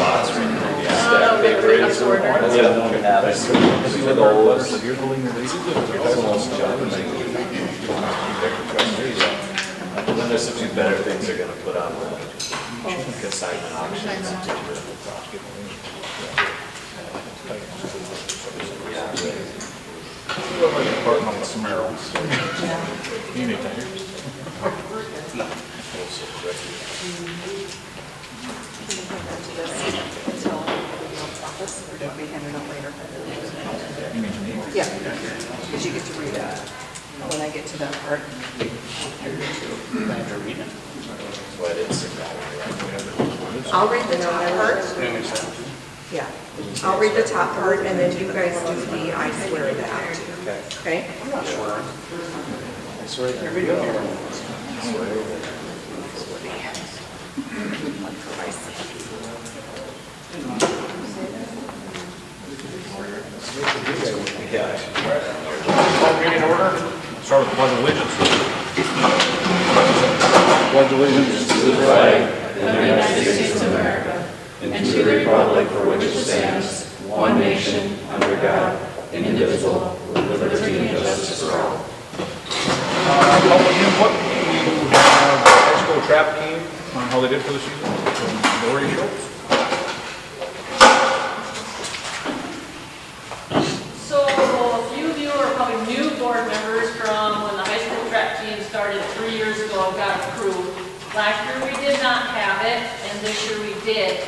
slots or anything. That's order. For those, that's almost job. And then there's a few better things they're gonna put on the consignment auctions. Parting on the Camaro. You need tires. Or don't we hand it out later? You mean to me? Yeah, because you get to read that when I get to that part. So I didn't see that. I'll read the top part. Yeah, I'll read the top part and then you guys do the I swear that. Okay? I swear that. Here we go. I swear that. Yeah. Call meeting order. Start with the pledge of allegiance. Pledge allegiance to the flag of the United States of America and to the republic for which it stands, one nation, under God, indivisible, with liberty and justice for all. Public input. We have high school trap team on how they did for the season. Lori Schultz. So a few of you are probably new board members from when the high school track team started 3 years ago and got approved. Last year we did not have it, and this year we did.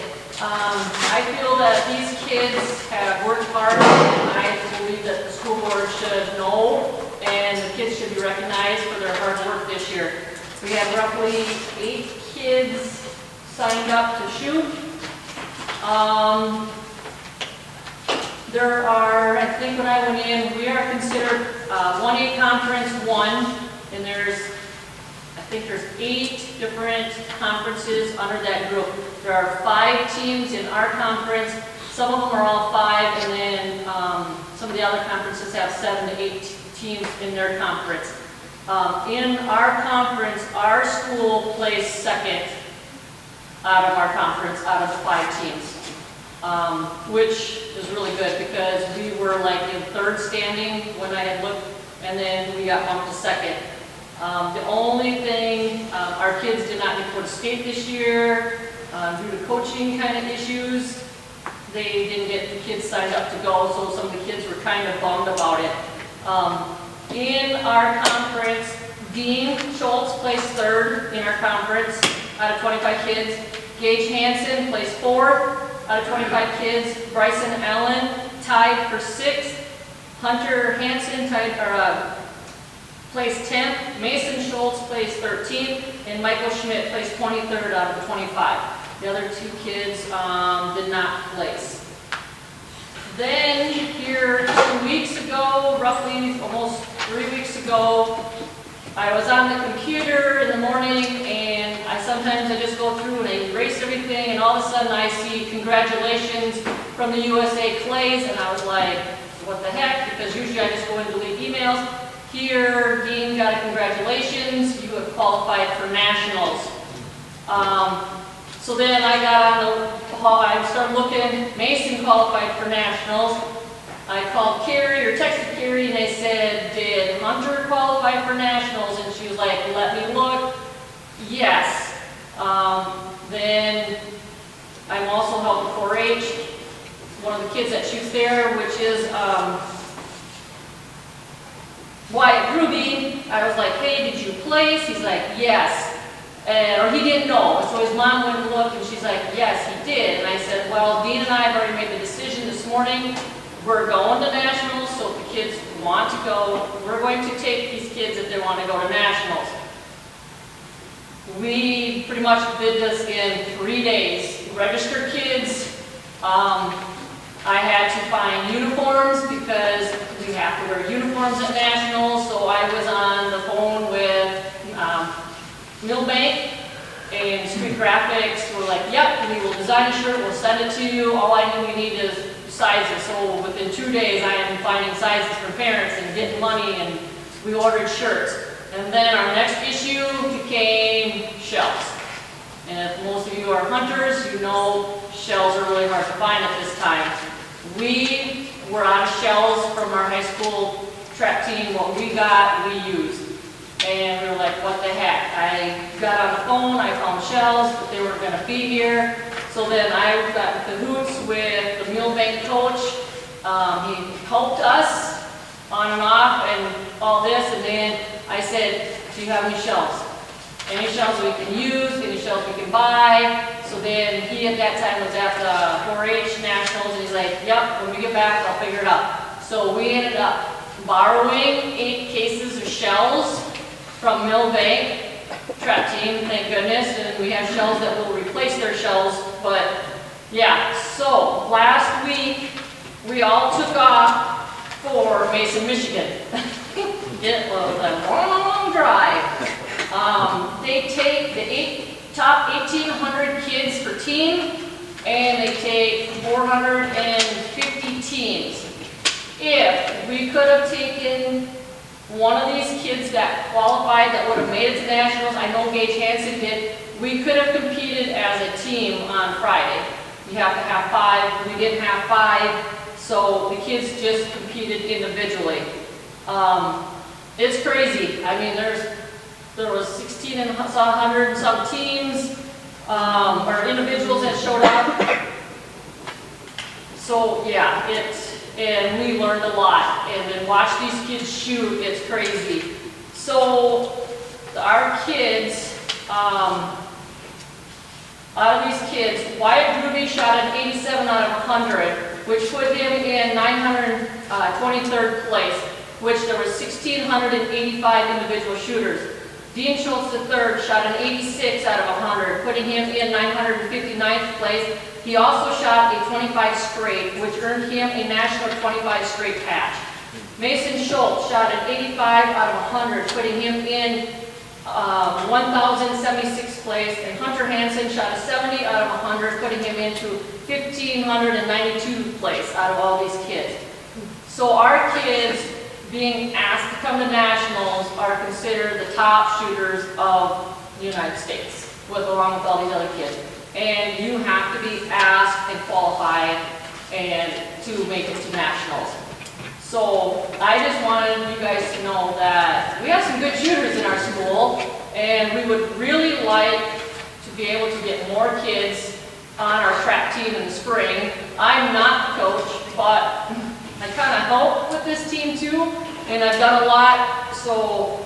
I feel that these kids have worked hard, and I believe that the school board should know, and the kids should be recognized for their hard work this year. We have roughly 8 kids signed up to shoot. There are, I think when I went in, we are considered 1A Conference 1, and I think there's 8 different conferences under that group. There are 5 teams in our conference. Some of them are all 5, and then some of the other conferences have 7 to 8 teams in their conference. In our conference, our school placed second out of our conference, out of the 5 teams. Which is really good because we were like in 3rd standing when I had looked, and then we got bumped to 2nd. The only thing, our kids did not get to skate this year due to coaching kind of issues. They didn't get the kids signed up to go, so some of the kids were kind of bummed about it. In our conference, Dean Schultz placed 3rd in our conference out of 25 kids. Gage Hansen placed 4th. Out of 25 kids, Bryson Allen tied for 6th. Hunter Hansen placed 10th. Mason Schultz placed 13th. And Michael Schmidt placed 23rd out of the 25. The other 2 kids did not place. Then here 2 weeks ago, roughly almost 3 weeks ago, I was on the computer in the morning, and sometimes I just go through and I erase everything, and all of a sudden I see congratulations from the USA Clays, and I was like, what the heck? Because usually I just go and delete emails. Here, Dean got a congratulations, you have qualified for nationals. So then I got on the hall, I started looking, Mason qualified for nationals. I called Carrie or texted Carrie and they said, did Hunter qualify for nationals? And she was like, let me look. Yes. Then I'm also helping 4-H. One of the kids that shoots there, which is Wyatt Ruby. I was like, hey, did you place? He's like, yes. Or he didn't know. So his mom went and looked and she's like, yes, he did. And I said, well, Dean and I have already made the decision this morning. We're going to nationals, so if the kids want to go, we're going to take these kids if they want to go to nationals. We pretty much did this in 3 days. Register kids. I had to find uniforms because we have to wear uniforms at nationals, so I was on the phone with Millbank and Street Graphics. We're like, yep, we will design a shirt, we'll send it to you. All I know we need is sizes. So within 2 days, I am finding sizes for parents and getting money, and we ordered shirts. And then our next issue became shelves. And if most of you are hunters, you know shells are really hard to find at this time. We were out of shells from our high school trap team. What we got, we used. And we were like, what the heck? I got on the phone, I found shells, but they weren't going to be here. So then I got in cahoots with the meal bank coach. He helped us on and off and all this. And then I said, do you have any shells? Any shells we can use, any shells we can buy. So then he at that time was at the 4-H Nationals, and he's like, yep, when we get back, I'll figure it out. So we ended up borrowing 8 cases of shells from Mill Bank trap team, thank goodness, and we have shells that will replace their shells. But yeah, so last week we all took off for Mason, Michigan. It was a long drive. They take the top 1,800 kids per team, and they take 450 teams. If we could have taken one of these kids that qualified that would have made it to nationals, I know Gage Hansen did, we could have competed as a team on Friday. You have to have 5, we didn't have 5, so the kids just competed individually. It's crazy. I mean, there was 1,600 and some teams, or individuals that showed up. So yeah, and we learned a lot. And then watch these kids shoot, it's crazy. So our kids, out of these kids, Wyatt Ruby shot an 87 out of 100, which put him in 923rd place, which there was 1,685 individual shooters. Dean Schultz III shot an 86 out of 100, putting him in 959th place. He also shot a 25 straight, which earned him a national 25 straight patch. Mason Schultz shot an 85 out of 100, putting him in 1,076th place. And Hunter Hansen shot a 70 out of 100, putting him into 1,592 place out of all these kids. So our kids, being asked to come to nationals, are considered the top shooters of the United States, along with all these other kids. And you have to be asked and qualified and to make it to nationals. So I just wanted you guys to know that we have some good shooters in our school, and we would really like to be able to get more kids on our trap team in the spring. I'm not the coach, but I kind of help with this team too, and I've done a lot. So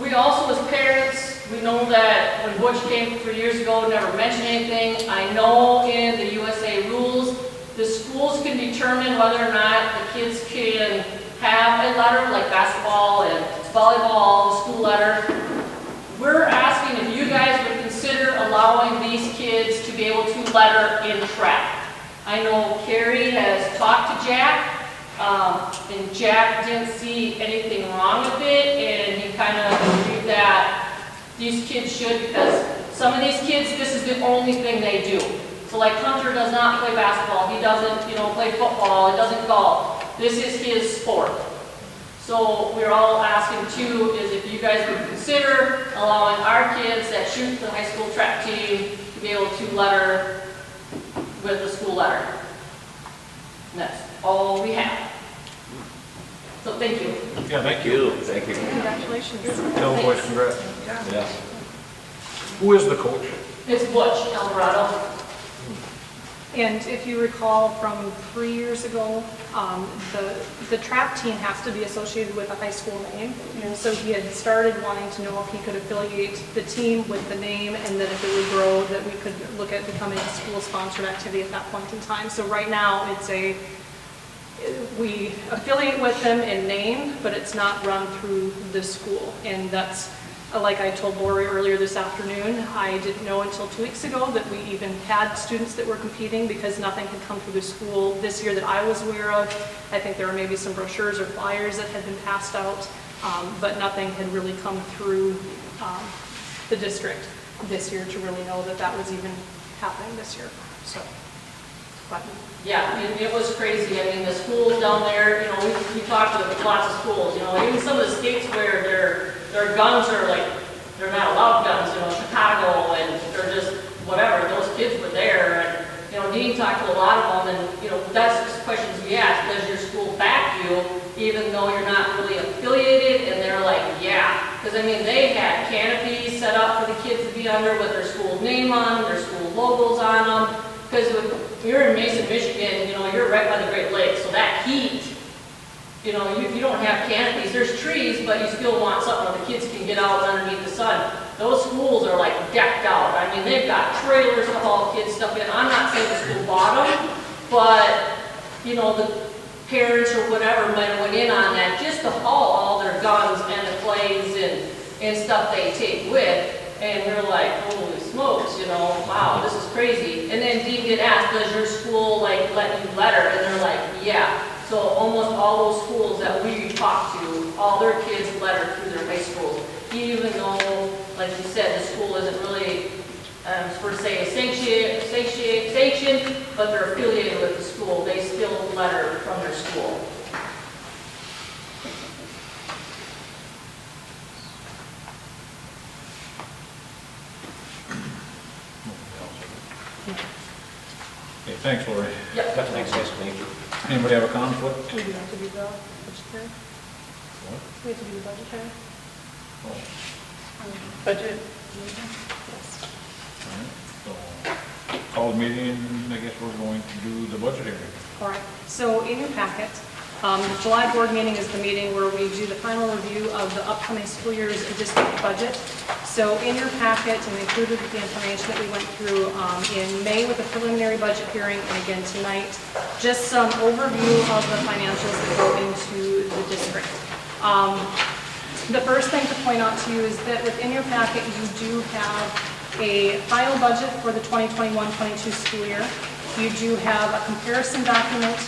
we also, as parents, we know that when Butch came 3 years ago, never mentioned anything. I know in the USA rules, the schools can determine whether or not the kids can have a letter, like basketball and volleyball, the school letter. We're asking if you guys would consider allowing these kids to be able to letter in trap. I know Carrie has talked to Jack, and Jack didn't see anything wrong with it, and he kind of agreed that these kids should, because some of these kids, this is the only thing they do. So like Hunter does not play basketball, he doesn't, play football, he doesn't golf. This is his sport. So we're all asking too, is if you guys would consider allowing our kids that shoot the high school track team to be able to letter with the school letter. And that's all we have. So thank you. Yeah, thank you. Thank you. Congratulations. Tell the boys congrats. Yeah. Who is the coach? It's Butch, Alvarado. And if you recall from 3 years ago, the trap team has to be associated with a high school name. And so he had started wanting to know if he could affiliate the team with the name, and then if it would grow, that we could look at becoming a school-sponsored activity at that point in time. So right now, we affiliate with them in name, but it's not run through the school. And that's, like I told Lori earlier this afternoon, I didn't know until 2 weeks ago that we even had students that were competing, because nothing had come through the school this year that I was aware of. I think there were maybe some brochures or flyers that had been passed out, but nothing had really come through the district this year to really know that that was even happening this year. So, but. Yeah, it was crazy. I mean, the schools down there, we talked to lots of schools, even some of the states where their guns are like they're not allowed guns, Chicago, and they're just, whatever, those kids were there, and, Dean talked to a lot of them, and, that's the questions we asked, does your school back you, even though you're not really affiliated, and they're like, yeah, because, they had canopies set up for the kids to be under with their school name on them, their school logos on them, because if you're in Mason, Michigan, you're right by the Great Lakes, so that heat, you don't have canopies, there's trees, but you still want something where the kids can get out underneath the sun. Those schools are like decked out. They've got trailers to haul kids stuff in. I'm not saying the school bought them, but, the parents or whatever might have went in on that just to haul all their guns and the planes and stuff they take with. And they're like, holy smokes, wow, this is crazy. And then Dean did ask, does your school let you letter? And they're like, yeah. So almost all those schools that we talked to, all their kids letter through their high schools. Even though, like you said, the school isn't really, per se, sanctioned, but they're affiliated with the school, they still letter from their school. Okay, thanks, Lori. Yep. Thanks, guys. Thank you. Anybody have a conflict? We do have to do the budgetary. What? We have to do the budgetary. Oh, Budget. Yes. all right. So, call the meeting, and I guess we're going to do the budget hearing. All right, so in your packet, the July board meeting is the meeting where we do the final review of the upcoming school year's district budget. So in your packet, and included with the information that we went through in May with the preliminary budget hearing, and again tonight, just some overview of the financials that go into the district. The first thing to point out to you is that within your packet, you do have a final budget for the 2021-22 school year. You do have a comparison document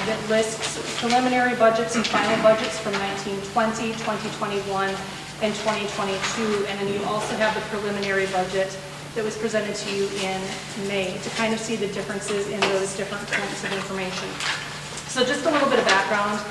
that lists preliminary budgets and final budgets from 1920, 2021, and 2022. And then you also have the preliminary budget that was presented to you in May to kind of see the differences in those different points of information. So just a little bit of background,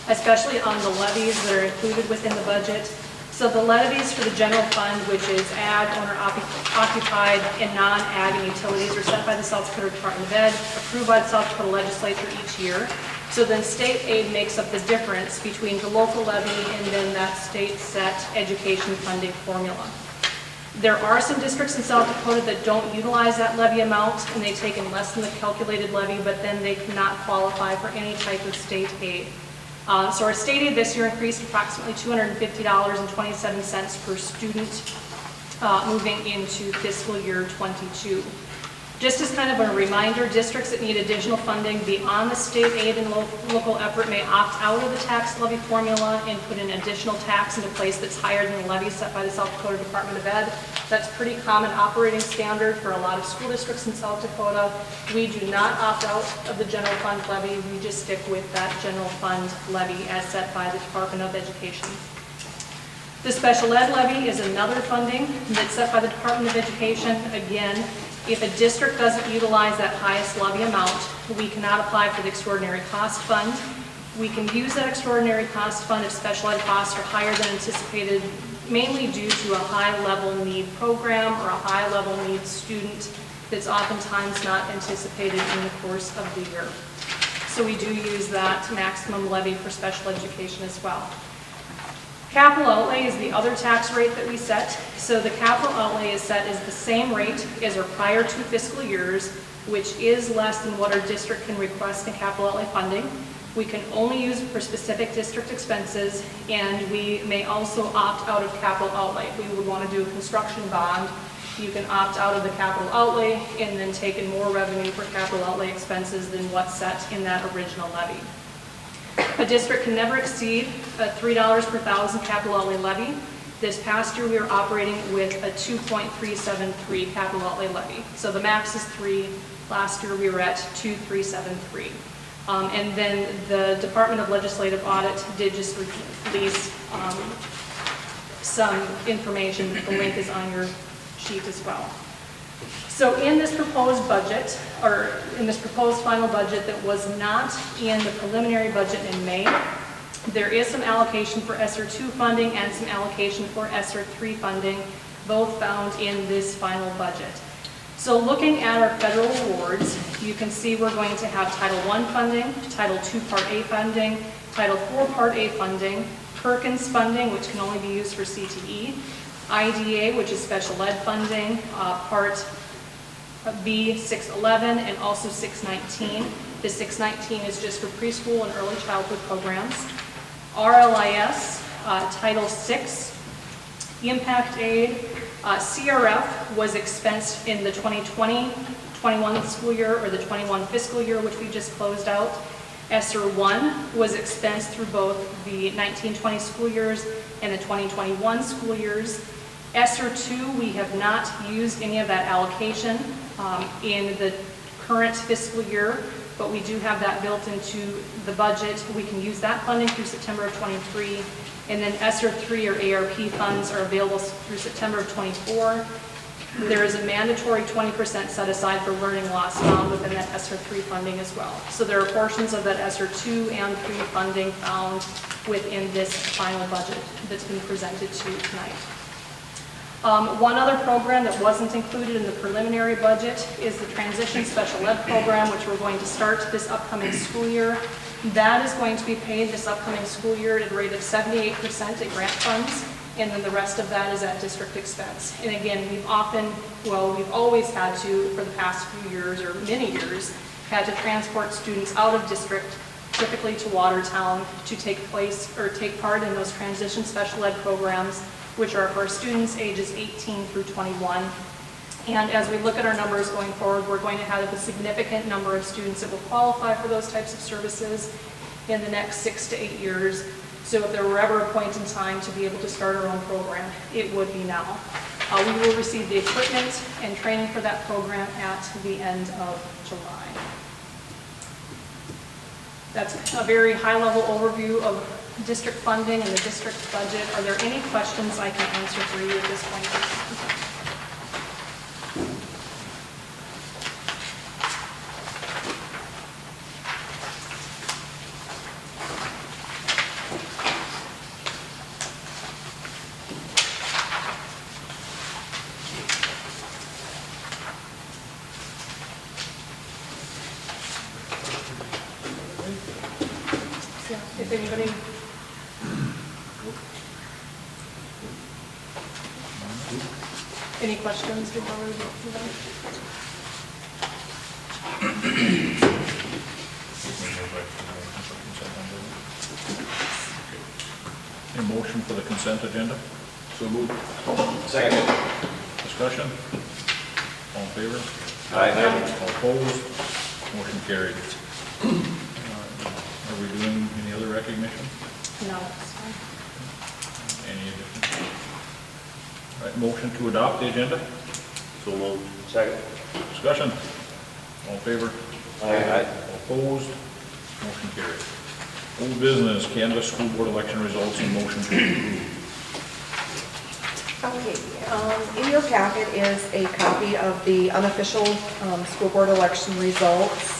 especially on the levies that are included within the budget. So the levies for the general fund, which is ag, owner occupied, and non-ag and utilities, are set by the South Dakota Department of Ed, approved by the South Dakota legislature each year. So then state aid makes up the difference between the local levy and then that state set education funding formula. There are some districts in South Dakota that don't utilize that levy amount, and they take in less than the calculated levy, but then they cannot qualify for any type of state aid. So our state aid this year increased approximately $250.27 per student moving into fiscal year 22. Just as kind of a reminder, districts that need additional funding beyond the state aid and local effort may opt out of the tax levy formula and put an additional tax into place that's higher than the levy set by the South Dakota Department of Ed. That's pretty common operating standard for a lot of school districts in South Dakota. We do not opt out of the general fund levy. We just stick with that general fund levy as set by the Department of Education. The special ed levy is another funding that's set by the Department of Education. Again, if a district doesn't utilize that highest levy amount, we cannot apply for the extraordinary cost fund. We can use that extraordinary cost fund if special ed costs are higher than anticipated, mainly due to a high-level need program or a high-level need student that's oftentimes not anticipated in the course of the year. So we do use that maximum levy for special education as well. Capital outlay is the other tax rate that we set. So the capital outlay is set as the same rate as our prior two fiscal years, which is less than what our district can request in capital outlay funding. We can only use it for specific district expenses, and we may also opt out of capital outlay. We would want to do a construction bond. You can opt out of the capital outlay and then take in more revenue for capital outlay expenses than what's set in that original levy. A district can never exceed a $3 per thousand capital outlay levy. This past year, we were operating with a 2.373 capital outlay levy. So the max is 3. Last year, we were at 2.373. And then the Department of Legislative Audit did just release some information. The link is on your sheet as well. So in this proposed budget, or in this proposed final budget that was not in the preliminary budget in May, There is some allocation for ESSER 2 funding and some allocation for ESSER 3 funding, both found in this final budget. So looking at our federal awards, you can see we're going to have Title I funding, Title II Part A funding, Title IV Part A funding, Perkins funding, which can only be used for CTE, IDA, which is special ed funding, Part B 611, and also 619. The 619 is just for preschool and early childhood programs. RLIS, Title VI, Impact Aid, CRF was expensed in the 2020-21 school year, or the 21 fiscal year, which we just closed out. ESSER 1 was expensed through both the 19-20 school years and the 2021 school years. ESSER 2, we have not used any of that allocation in the current fiscal year, but we do have that built into the budget. We can use that funding through September of 23. And then ESSER 3 or ARP funds are available through September of 24. There is a mandatory 20% set aside for learning loss found within that ESSER 3 funding as well. So there are portions of that ESSER 2 and 3 funding found within this final budget that's been presented to you tonight. One other program that wasn't included in the preliminary budget is the Transition Special Ed program, which we're going to start this upcoming school year. That is going to be paid this upcoming school year at a rate of 78% at grant funds, and then the rest of that is at district expense. And again, we've always had to, for the past few years or many years, had to transport students out of district, typically to Watertown, to take part in those transition special ed programs, which are for students ages 18 through 21. And as we look at our numbers going forward, we're going to have a significant number of students that will qualify for those types of services in the next 6 to 8 years. So if there were ever a point in time to be able to start our own program, it would be now. We will receive the equipment and training for that program at the end of July. That's a very high-level overview of district funding and the district budget. Are there any questions I can answer for you at this point? If anybody... Any questions before we move on? A motion for the consent agenda? So moved. Second. Discussion? All in favor? Aye. All opposed? Motion carried. Are we doing any other recognition? No, it's fine. Any additional? All right, motion to adopt the agenda? So moved. Second. Discussion? All in favor? Aye. All opposed? Motion carried. Old business, Canvas School Board election results and motion to approve. Okay, in your packet is a copy of the unofficial school board election results.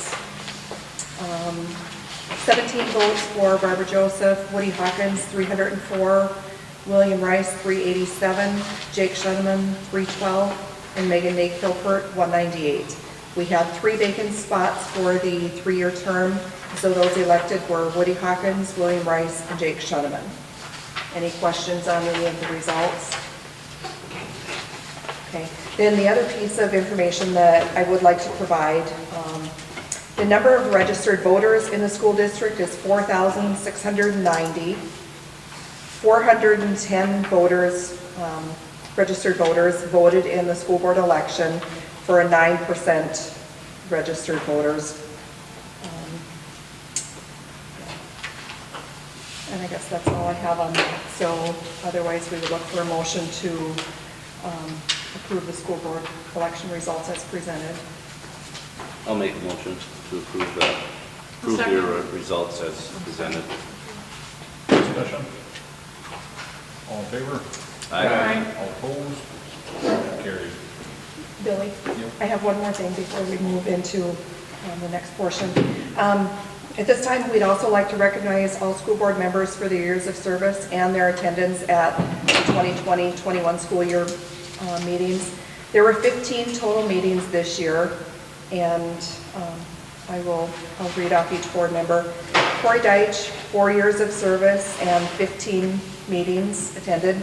17 votes for Barbara Joseph, Woody Hawkins, 304, William Rice, 387, Jake Shuneman, 312, and Megan Nake-Philpert, 198. We had 3 vacant spots for the 3-year term, so those elected were Woody Hawkins, William Rice, and Jake Shuneman. Any questions on any of the results? Okay. Then the other piece of information that I would like to provide, the number of registered voters in the school district is 4,690. 410 voters, registered voters, voted in the school board election for a 9% registered voters. And I guess that's all I have on that. So otherwise, we would look for a motion to approve the school board election results as presented. I'll make a motion to approve the results as presented. Discussion? All in favor? Aye. All opposed? Motion carried. Billy, Yep. I have one more thing before we move into the next portion. At this time, we'd also like to recognize all school board members for their years of service and their attendance at the 2020-21 school year meetings. There were 15 total meetings this year, and I'll read off each board member. Corey Deitch, 4 years of service and 15 meetings attended.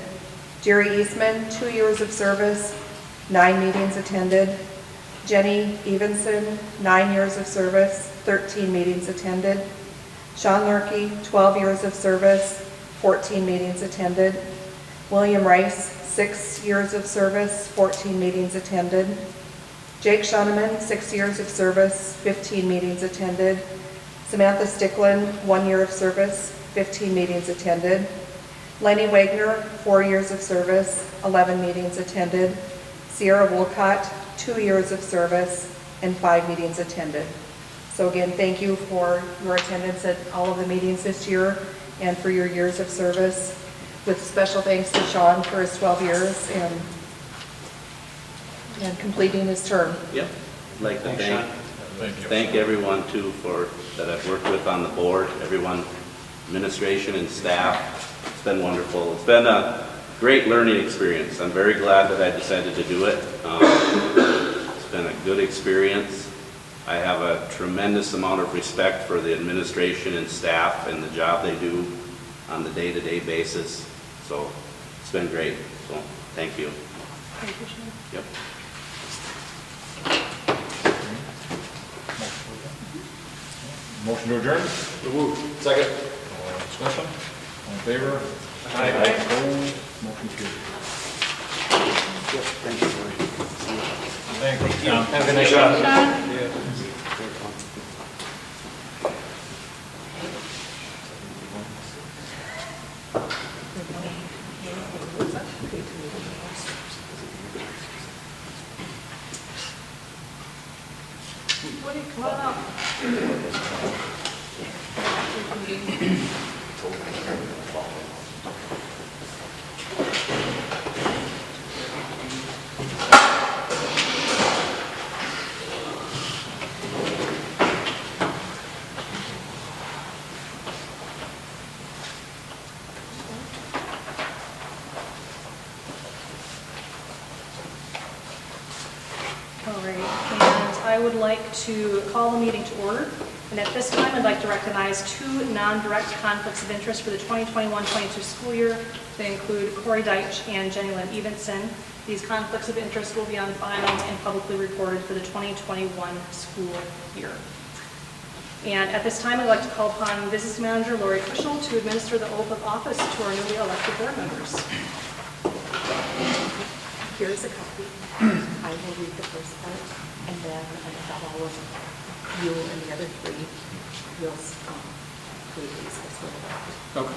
Jerry Eastman, 2 years of service, 9 meetings attended. Jenny Evenson, 9 years of service, 13 meetings attended. Sean Lurkey, 12 years of service, 14 meetings attended. William Rice, 6 years of service, 14 meetings attended. Jake Schoeneman, 6 years of service, 15 meetings attended. Samantha Sticklin, 1 year of service, 15 meetings attended. Lenny Wagner, 4 years of service, 11 meetings attended. Sierra Wolcott, 2 years of service, and 5 meetings attended. So again, thank you for your attendance at all of the meetings this year and for your years of service, with special thanks to Sean for his 12 years and completing his term. Yep. I'd like to Thank you. thank everyone too that I've worked with on the board, everyone, administration and staff. It's been wonderful. It's been a great learning experience. I'm very glad that I decided to do it. It's been a good experience. I have a tremendous amount of respect for the administration and staff and the job they do on the day-to-day basis. So it's been great. So thank you. Thank you, Sean. Yep. Motion to adjourn? Second. Discussion? All in favor? Aye. Opposed? Motion carried. Thank you. Thank you. Tom. Have a good night, Sean. Sean? Woody, come on up. All right, and I would like to call the meeting to order. And at this time, I'd like to recognize 2 non-direct conflicts of interest for the 2021-22 school year. They include Corey Deitch and Jenny Lynn Evenson. These conflicts of interest will be on file and publicly reported for the 2021 school year. And at this time, I'd like to call upon Business Manager Lori Fischel to administer the oath of office to our newly elected board members. Here's a copy. I will read the first part, and then I have all of you and the other 3 will read these as well.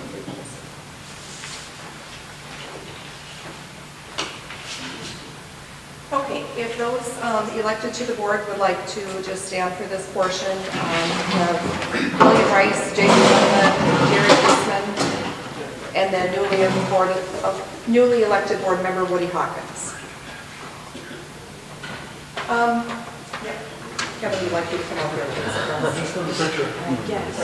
Okay, if those elected to the board would like to just stand for this portion, we have William Rice, Jason Donovan, Jerry Eastman, and then newly elected board member Woody Hawkins. Kevin, you'd like to come over here? Just for the picture. Yes.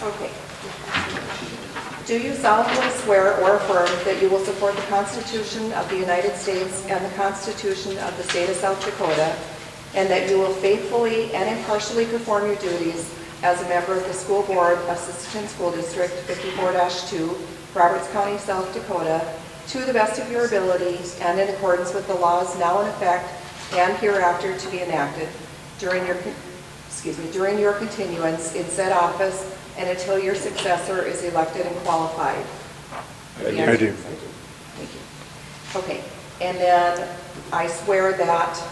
Okay. Do you solemnly swear or affirm that you will support the Constitution of the United States and the Constitution of the State of South Dakota, and that you will faithfully and impartially perform your duties as a member of the school board of Sisseton School District 54-2, Roberts County, South Dakota, to the best of your ability and in accordance with the laws now in effect and hereafter to be enacted during your continuance in said office and until your successor is elected and qualified? I do. Thank you. Okay, and then I swear that,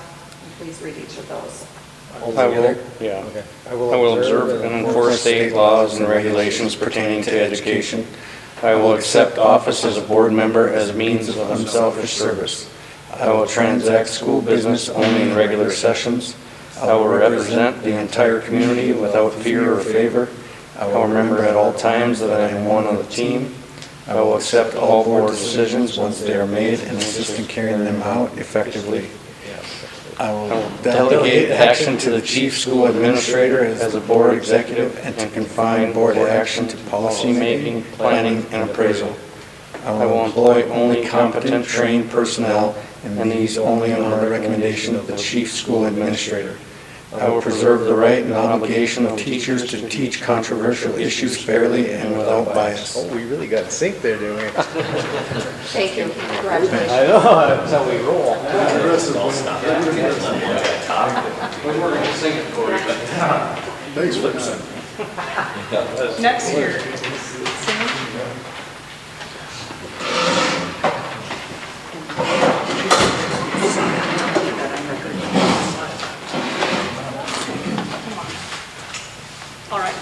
please read each of those. I will, yeah. I will observe and enforce state laws and regulations pertaining to education. I will accept office as a board member as a means of unselfish service. I will transact school business only in regular sessions. I will represent the entire community without fear or favor. I will remember at all times that I am one of the team. I will accept all board decisions once they are made and assist in carrying them out effectively. I will delegate action to the chief school administrator as a board executive and to confine board action to policy making, planning, and appraisal. I will employ only competent, trained personnel, and these only on the recommendation of the chief school administrator. I will preserve the right and obligation of teachers to teach controversial issues fairly and without bias. Oh, we really got sync there, didn't we? Thank you, congratulations. I know, that's how we roll. I'll stop that. Let one guy talk. We were going to sing it for you, but... Thanks, Lipson. Next year. All right.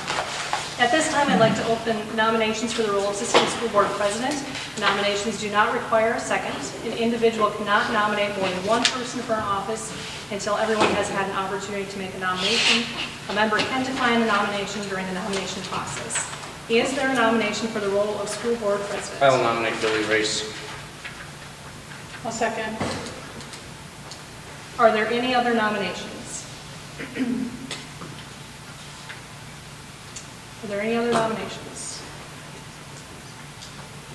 At this time, I'd like to open nominations for the role of Assistant School Board President. Nominations do not require a second. An individual cannot nominate more than one person for an office until everyone has had an opportunity to make a nomination. A member can decline the nomination during the nomination process. Is there a nomination for the role of School Board President? I will nominate Billy Race. I'll second. Are there any other nominations? Are there any other nominations?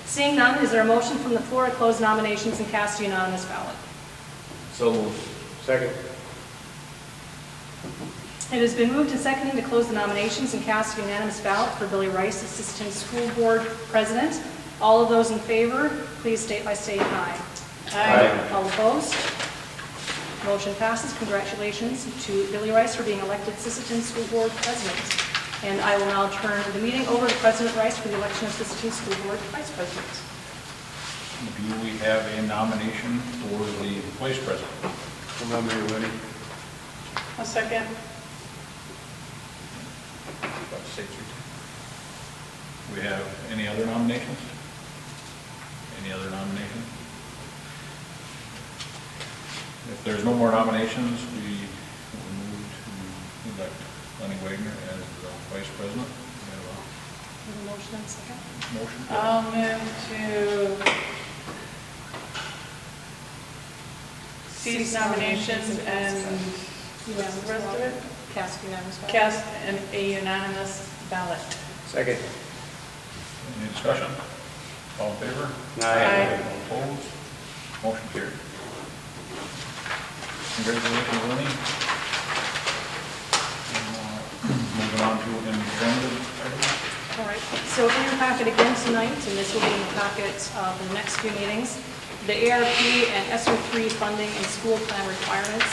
Seeing none, is there a motion from the floor to close nominations and cast a unanimous ballot? So moved. Second. It has been moved and seconded to close the nominations and cast a unanimous ballot for Billy Rice, Assistant School Board President. All of those in favor, please state by saying aye. Aye. All opposed? Motion passes. Congratulations to Billy Rice for being elected Sisseton School Board President. And I will now turn the meeting over to President Rice for the election of Sisseton School Board Vice President. Do we have a nomination for the vice president? I'll nominate Lenny. A second. About to say three. We have any other nominations? Any other nominations? If there's no more nominations, we will move to elect Lenny Wagner as the vice president. We have A motion and a second. a motion. I'll move to cease nominations and what's the rest of it? Cast unanimous ballot. Cast a unanimous ballot. Second. Any discussion? All in favor? Aye. All opposed? Motion carried. Congratulations, Lenny. Moving on to informative items. All right, so in your packet again tonight, and this will be in the packet for the next few meetings, the ARP and ESSER 3 funding and school plan requirements.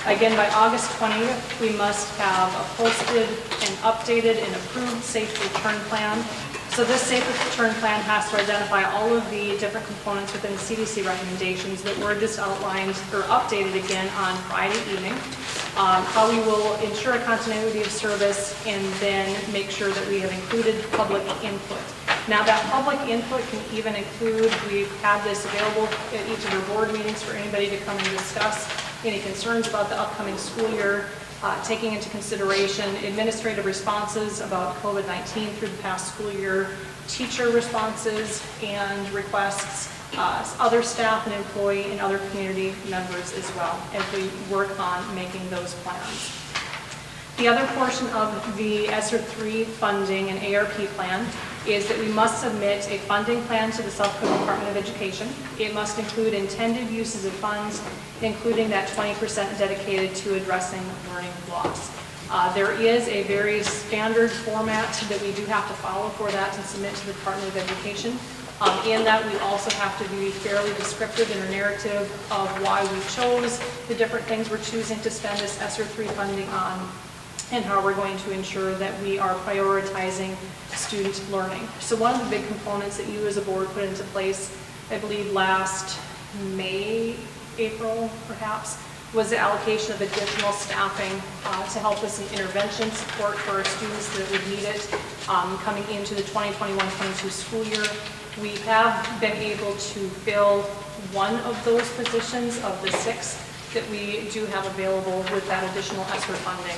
Again, by August 20th, we must have a posted and updated and approved safe return plan. So this safe return plan has to identify all of the different components within the CDC recommendations that were just outlined or updated again on Friday evening. How we will ensure a continuity of service and then make sure that we have included public input. Now that public input can even include, we've had this available at each of our board meetings for anybody to come and discuss any concerns about the upcoming school year, taking into consideration administrative responses about COVID-19 through the past school year, teacher responses and requests, other staff and employee and other community members as well as we work on making those plans. The other portion of the ESSER 3 funding and ARP plan is that we must submit a funding plan to the South Dakota Department of Education. It must include intended uses of funds, including that 20% dedicated to addressing learning loss. There is a very standard format that we do have to follow for that to submit to the Department of Education. In that, we also have to be fairly descriptive in our narrative of why we chose the different things we're choosing to spend this ESSER 3 funding on, and how we're going to ensure that we are prioritizing student learning. So one of the big components that you as a board put into place, I believe last May, April perhaps, was the allocation of additional staffing to help us in intervention support for our students that would need it coming into the 2021-22 school year. We have been able to fill one of those positions of the 6 that we do have available with that additional ESSER funding.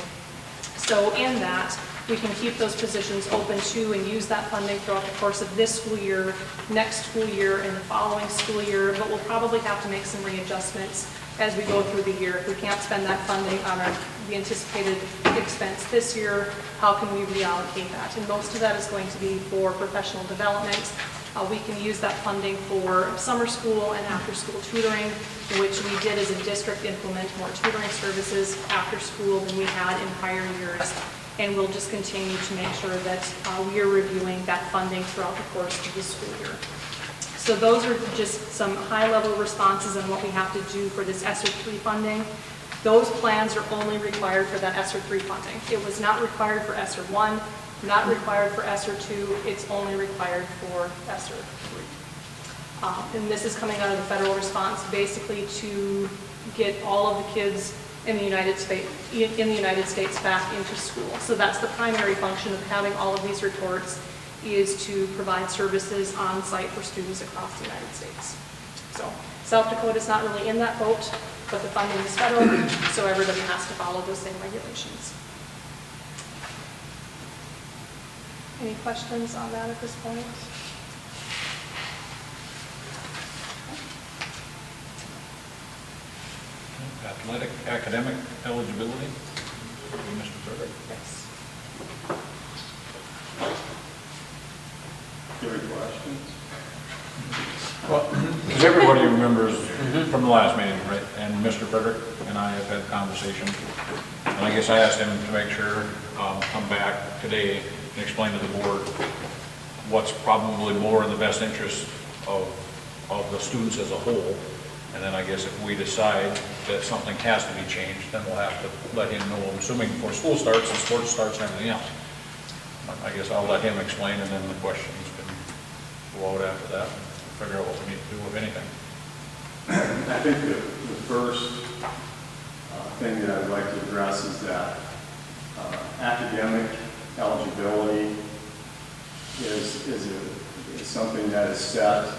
So in that, we can keep those positions open too and use that funding throughout the course of this school year, next school year, and the following school year, but we'll probably have to make some readjustments as we go through the year. If we can't spend that funding on the anticipated expense this year, how can we reallocate that? And most of that is going to be for professional development. We can use that funding for summer school and after-school tutoring, which we did as a district implement more tutoring services after school than we had in prior years. And we'll just continue to make sure that we are reviewing that funding throughout the course of the school year. So those are just some high-level responses on what we have to do for this ESSER 3 funding. Those plans are only required for that ESSER 3 funding. It was not required for ESSER 1, not required for ESSER 2, it's only required for ESSER 3. And this is coming out of the federal response, basically to get all of the kids in the United States back into school. So that's the primary function of having all of these reports, is to provide services on site for students across the United States. So South Dakota is not really in that boat, but the funding is federal, so everybody has to follow those same regulations. Any questions on that at this point? Athletic, academic eligibility, Mr. Turner. Yes. Any questions? Well, as everybody remembers from the last meeting, right, and Mr. Frederick and I have had a conversation, and I guess I asked him to make sure, come back today and explain to the board what's probably more in the best interest of the students as a whole. And then I guess if we decide that something has to be changed, then we'll have to let him know, I'm assuming before school starts and sports starts and everything else. I guess I'll let him explain, and then the questions can go out after that and figure out what we need to do, if anything. I think the first thing that I'd like to address is that academic eligibility is something that is set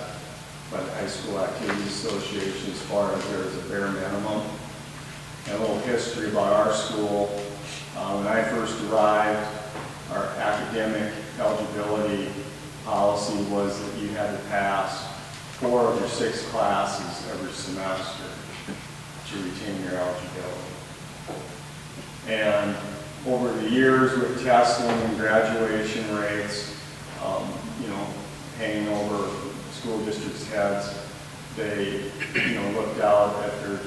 by the High School Activities Association as far as there is a bare minimum. And a little history about our school. When I first arrived, our academic eligibility policy was that you had to pass 4 of your 6 classes every semester to retain your eligibility. And over the years with testing and graduation rates, hanging over school districts' heads, they, looked out at their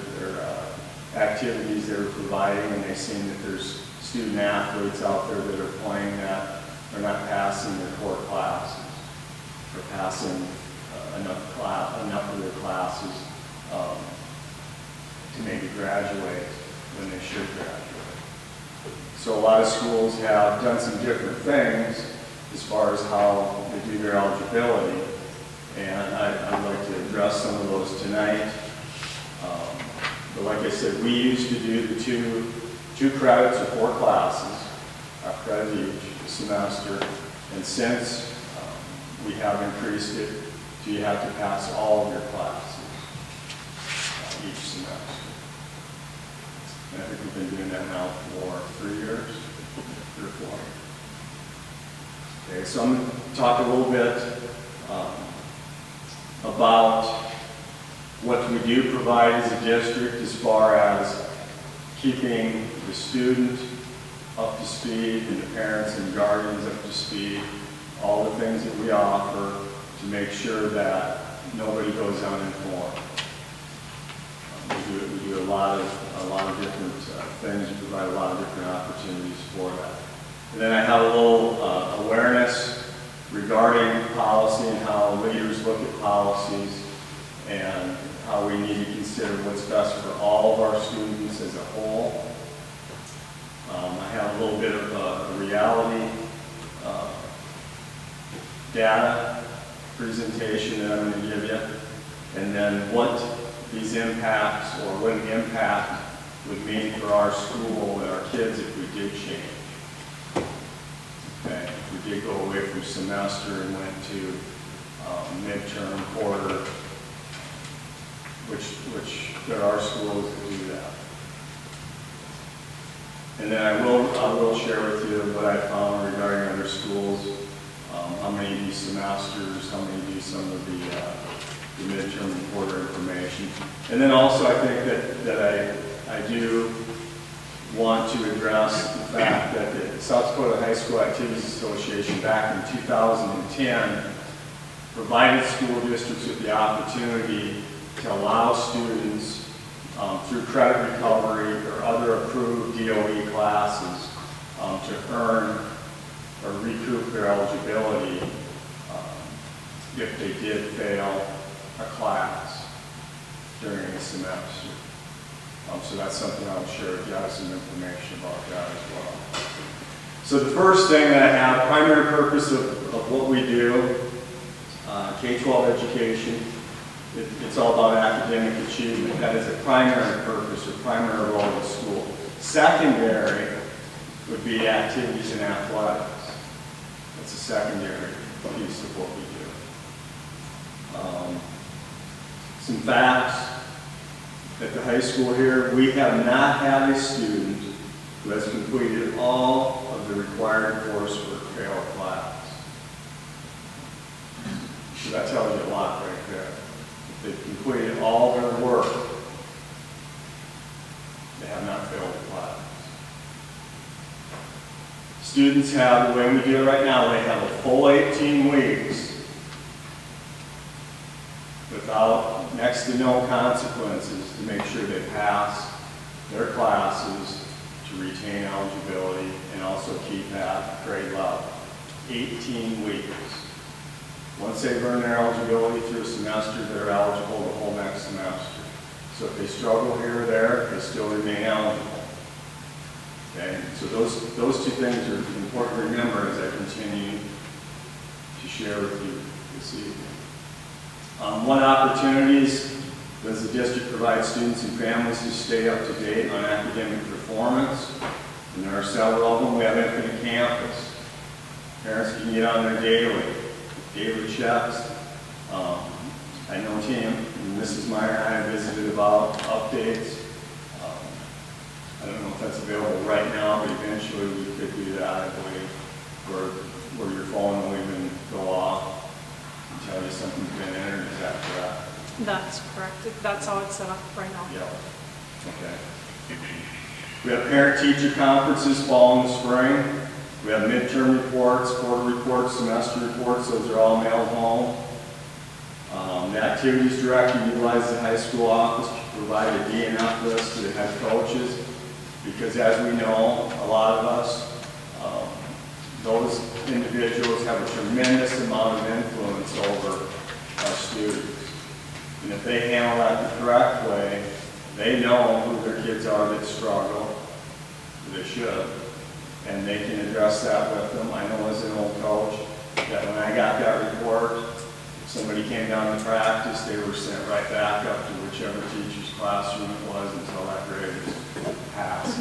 activities they were providing, and they seen that there's student athletes out there that are playing that are not passing their core classes, or passing enough of their classes to maybe graduate when they should graduate. So a lot of schools have done some different things as far as how they do their eligibility. And I'd like to address some of those tonight. But like I said, we used to do the two credits or 4 classes, a credit each semester. And since we have increased it, so you have to pass all of your classes each semester. And I think we've been doing that now for 3 years, 3 or 4. Okay, so I'm going to talk a little bit about what we do provide as a district as far as keeping the student up to speed and the parents and guardians up to speed, all the things that we offer to make sure that nobody goes uninformed. We do a lot of different things. We provide a lot of different opportunities for that. And then I have a little awareness regarding policy and how leaders look at policies and how we need to consider what's best for all of our students as a whole. I have a little bit of a reality data presentation that I'm going to give you, and then what these impacts or what an impact would mean for our school and our kids if we did change. Okay, if we did go away from semester and went to midterm, quarter, which there are schools that do that. And then I will share with you what I found regarding other schools, how many do semesters, how many do some of the midterm and quarter information. And then also I think that I do want to address the fact that the South Dakota High School Activities Association back in 2010 provided school districts with the opportunity to allow students through credit recovery or other approved DOE classes to earn or recoup their eligibility if they did fail a class during a semester. So that's something I'll share with you. I have some information about that as well. So the first thing that I have, primary purpose of what we do, K-12 education, it's all about academic achievement. That is a primary purpose or primary role of the school. Secondary would be activities and athletics. That's a secondary piece of what we do. Some facts. At the high school here, we have not had a student who has completed all of the required coursework fail a class. So that tells you a lot right there. If they've completed all their work, they have not failed a class. Students have, the way we do it right now, they have a full 18 weeks without next to no consequences to make sure they pass their classes to retain eligibility and also keep that grade level. 18 weeks. Once they've earned their eligibility through a semester, they're eligible the whole next semester. So if they struggle here or there, they still remain eligible. Okay, so those two things are important to remember as I continue to share with you this evening. One opportunities does the district provide students and families to stay up to date on academic performance, and there are several of them. We have Infinite Campus. Parents can get on there daily checks. I know Tim and Mrs. Meyer and I have visited about updates. I don't know if that's available right now, but eventually we could do that, I believe, where your phone will even go off and tell you something's been entered. Is that correct? That's correct. That's how it's set up right now. Yep. Okay. We have parent-teacher conferences fall in the spring. We have midterm reports, quarter reports, semester reports. Those are all mailed home. The activities director utilizes the high school office to provide a DNF list to the head coaches, because as we know, a lot of us, those individuals have a tremendous amount of influence over our students. And if they handle that the correct way, they know who their kids are that struggle, they should, and they can address that with them. I know as an old coach that when I got that report, if somebody came down to practice, they were sent right back up to whichever teacher's classroom it was until that grade was passed.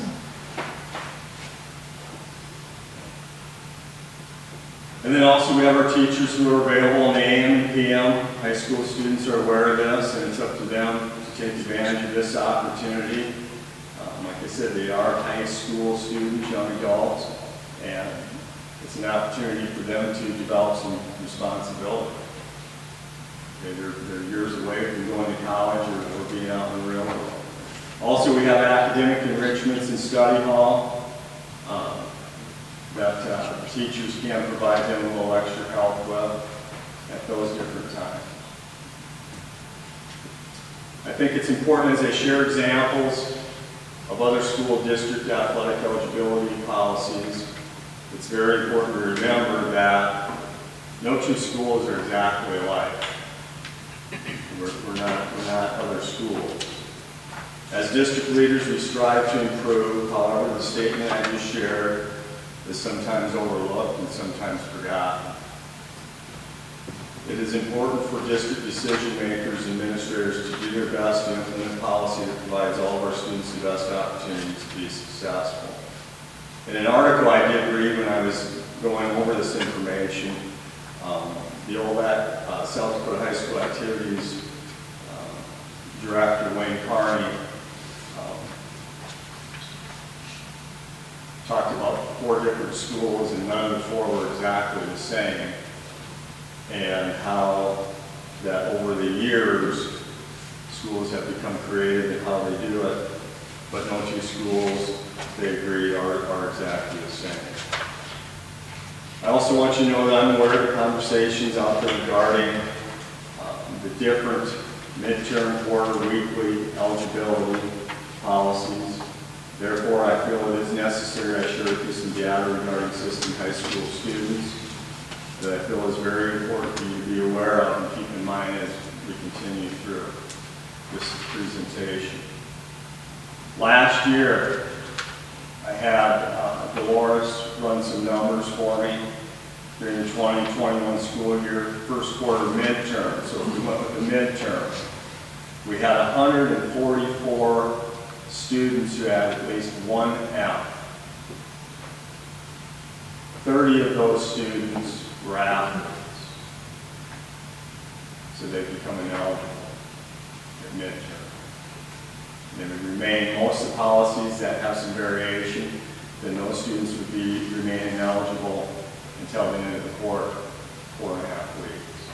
And then also we have our teachers who are available in the AM and PM. High school students are aware of this, and it's up to them to take advantage of this opportunity. Like I said, they are high school students, young adults, and it's an opportunity for them to develop some responsibility. Okay, they're years away from going to college or being out in the real world. Also, we have academic enrichments in study hall that teachers can provide them a little extra help with at those different times. I think it's important as I share examples of other school district athletic eligibility policies, it's very important to remember that no two schools are exactly alike. We're not other schools. As district leaders, we strive to improve. However, the statement I just shared is sometimes overlooked and sometimes forgotten. It is important for district decision makers and administrators to do their best to implement policy that provides all of our students the best opportunities to be successful. In an article I did read when I was going over this information, the old South Dakota High School Activities Director Wayne Carney talked about 4 different schools, and none of the 4 were exactly the same, and how that over the years, schools have become creative in how they do it, but no 2 schools, they agree, are exactly the same. I also want you to know that I'm aware of the conversations out there regarding the different midterm, quarter, weekly eligibility policies. Therefore, I feel it is necessary I share with you some data regarding Sisseton High School students that I feel is very important for you to be aware of and keep in mind as we continue through this presentation. Last year, I had Dolores run some numbers for me during the 2021 school year, first quarter midterm. So if we went with the midterm, we had 144 students who had at least 1 F. 30 of those students were athletes, so they become ineligible at midterm. They would remain, most of the policies that have some variation, then those students would be remaining eligible until the end of the quarter, 4.5 weeks.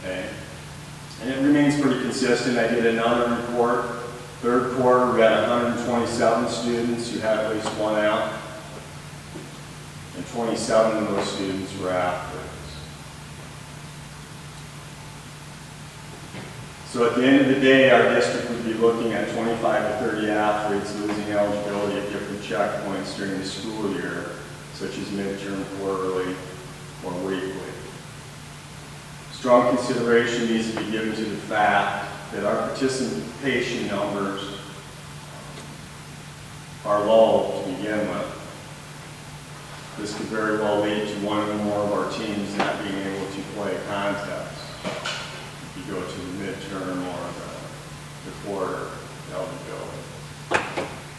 Okay? And it remains pretty consistent. I did another report. Third quarter, we had 127 students who had at least 1 out, and 27 of those students were athletes. So at the end of the day, our district would be looking at 25 to 30 athletes losing eligibility at different checkpoints during the school year, such as midterm, quarterly, or weekly. Strong consideration needs to be given to the fact that our participation numbers are low to begin with. This could very well lead to 1 or more of our teams not being able to play a contest. If you go to the midterm or the quarter eligibility,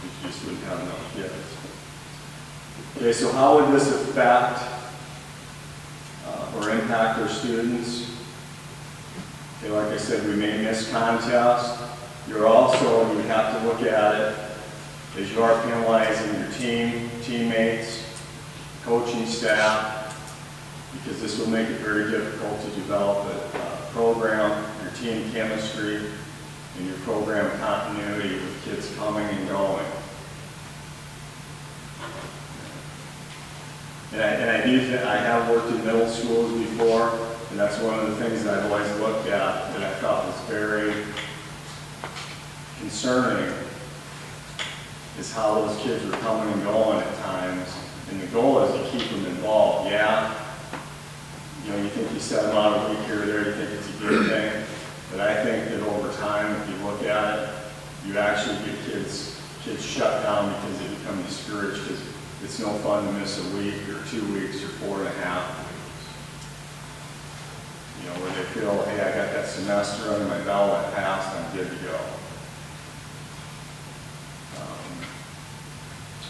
you just wouldn't have enough kids. Okay, so how would this affect or impact our students? Okay, like I said, we may miss contests. You have to look at it as you are penalizing your teammates, coaching staff, because this will make it very difficult to develop a program, your team chemistry, and your program continuity with kids coming and going. And I have worked in middle schools before, and that's one of the things that I've always looked at that I thought was very concerning, is how those kids were coming and going at times. And the goal is to keep them involved. Yeah, you know, you think you set them out a week here or there, you think it's a good thing. But I think that over time, if you look at it, you actually get kids shut down because they become discouraged, because it's no fun to miss a week or 2 weeks or 4.5 weeks. You know, where they feel, hey, I got that semester under my belt, I passed, I'm good to go.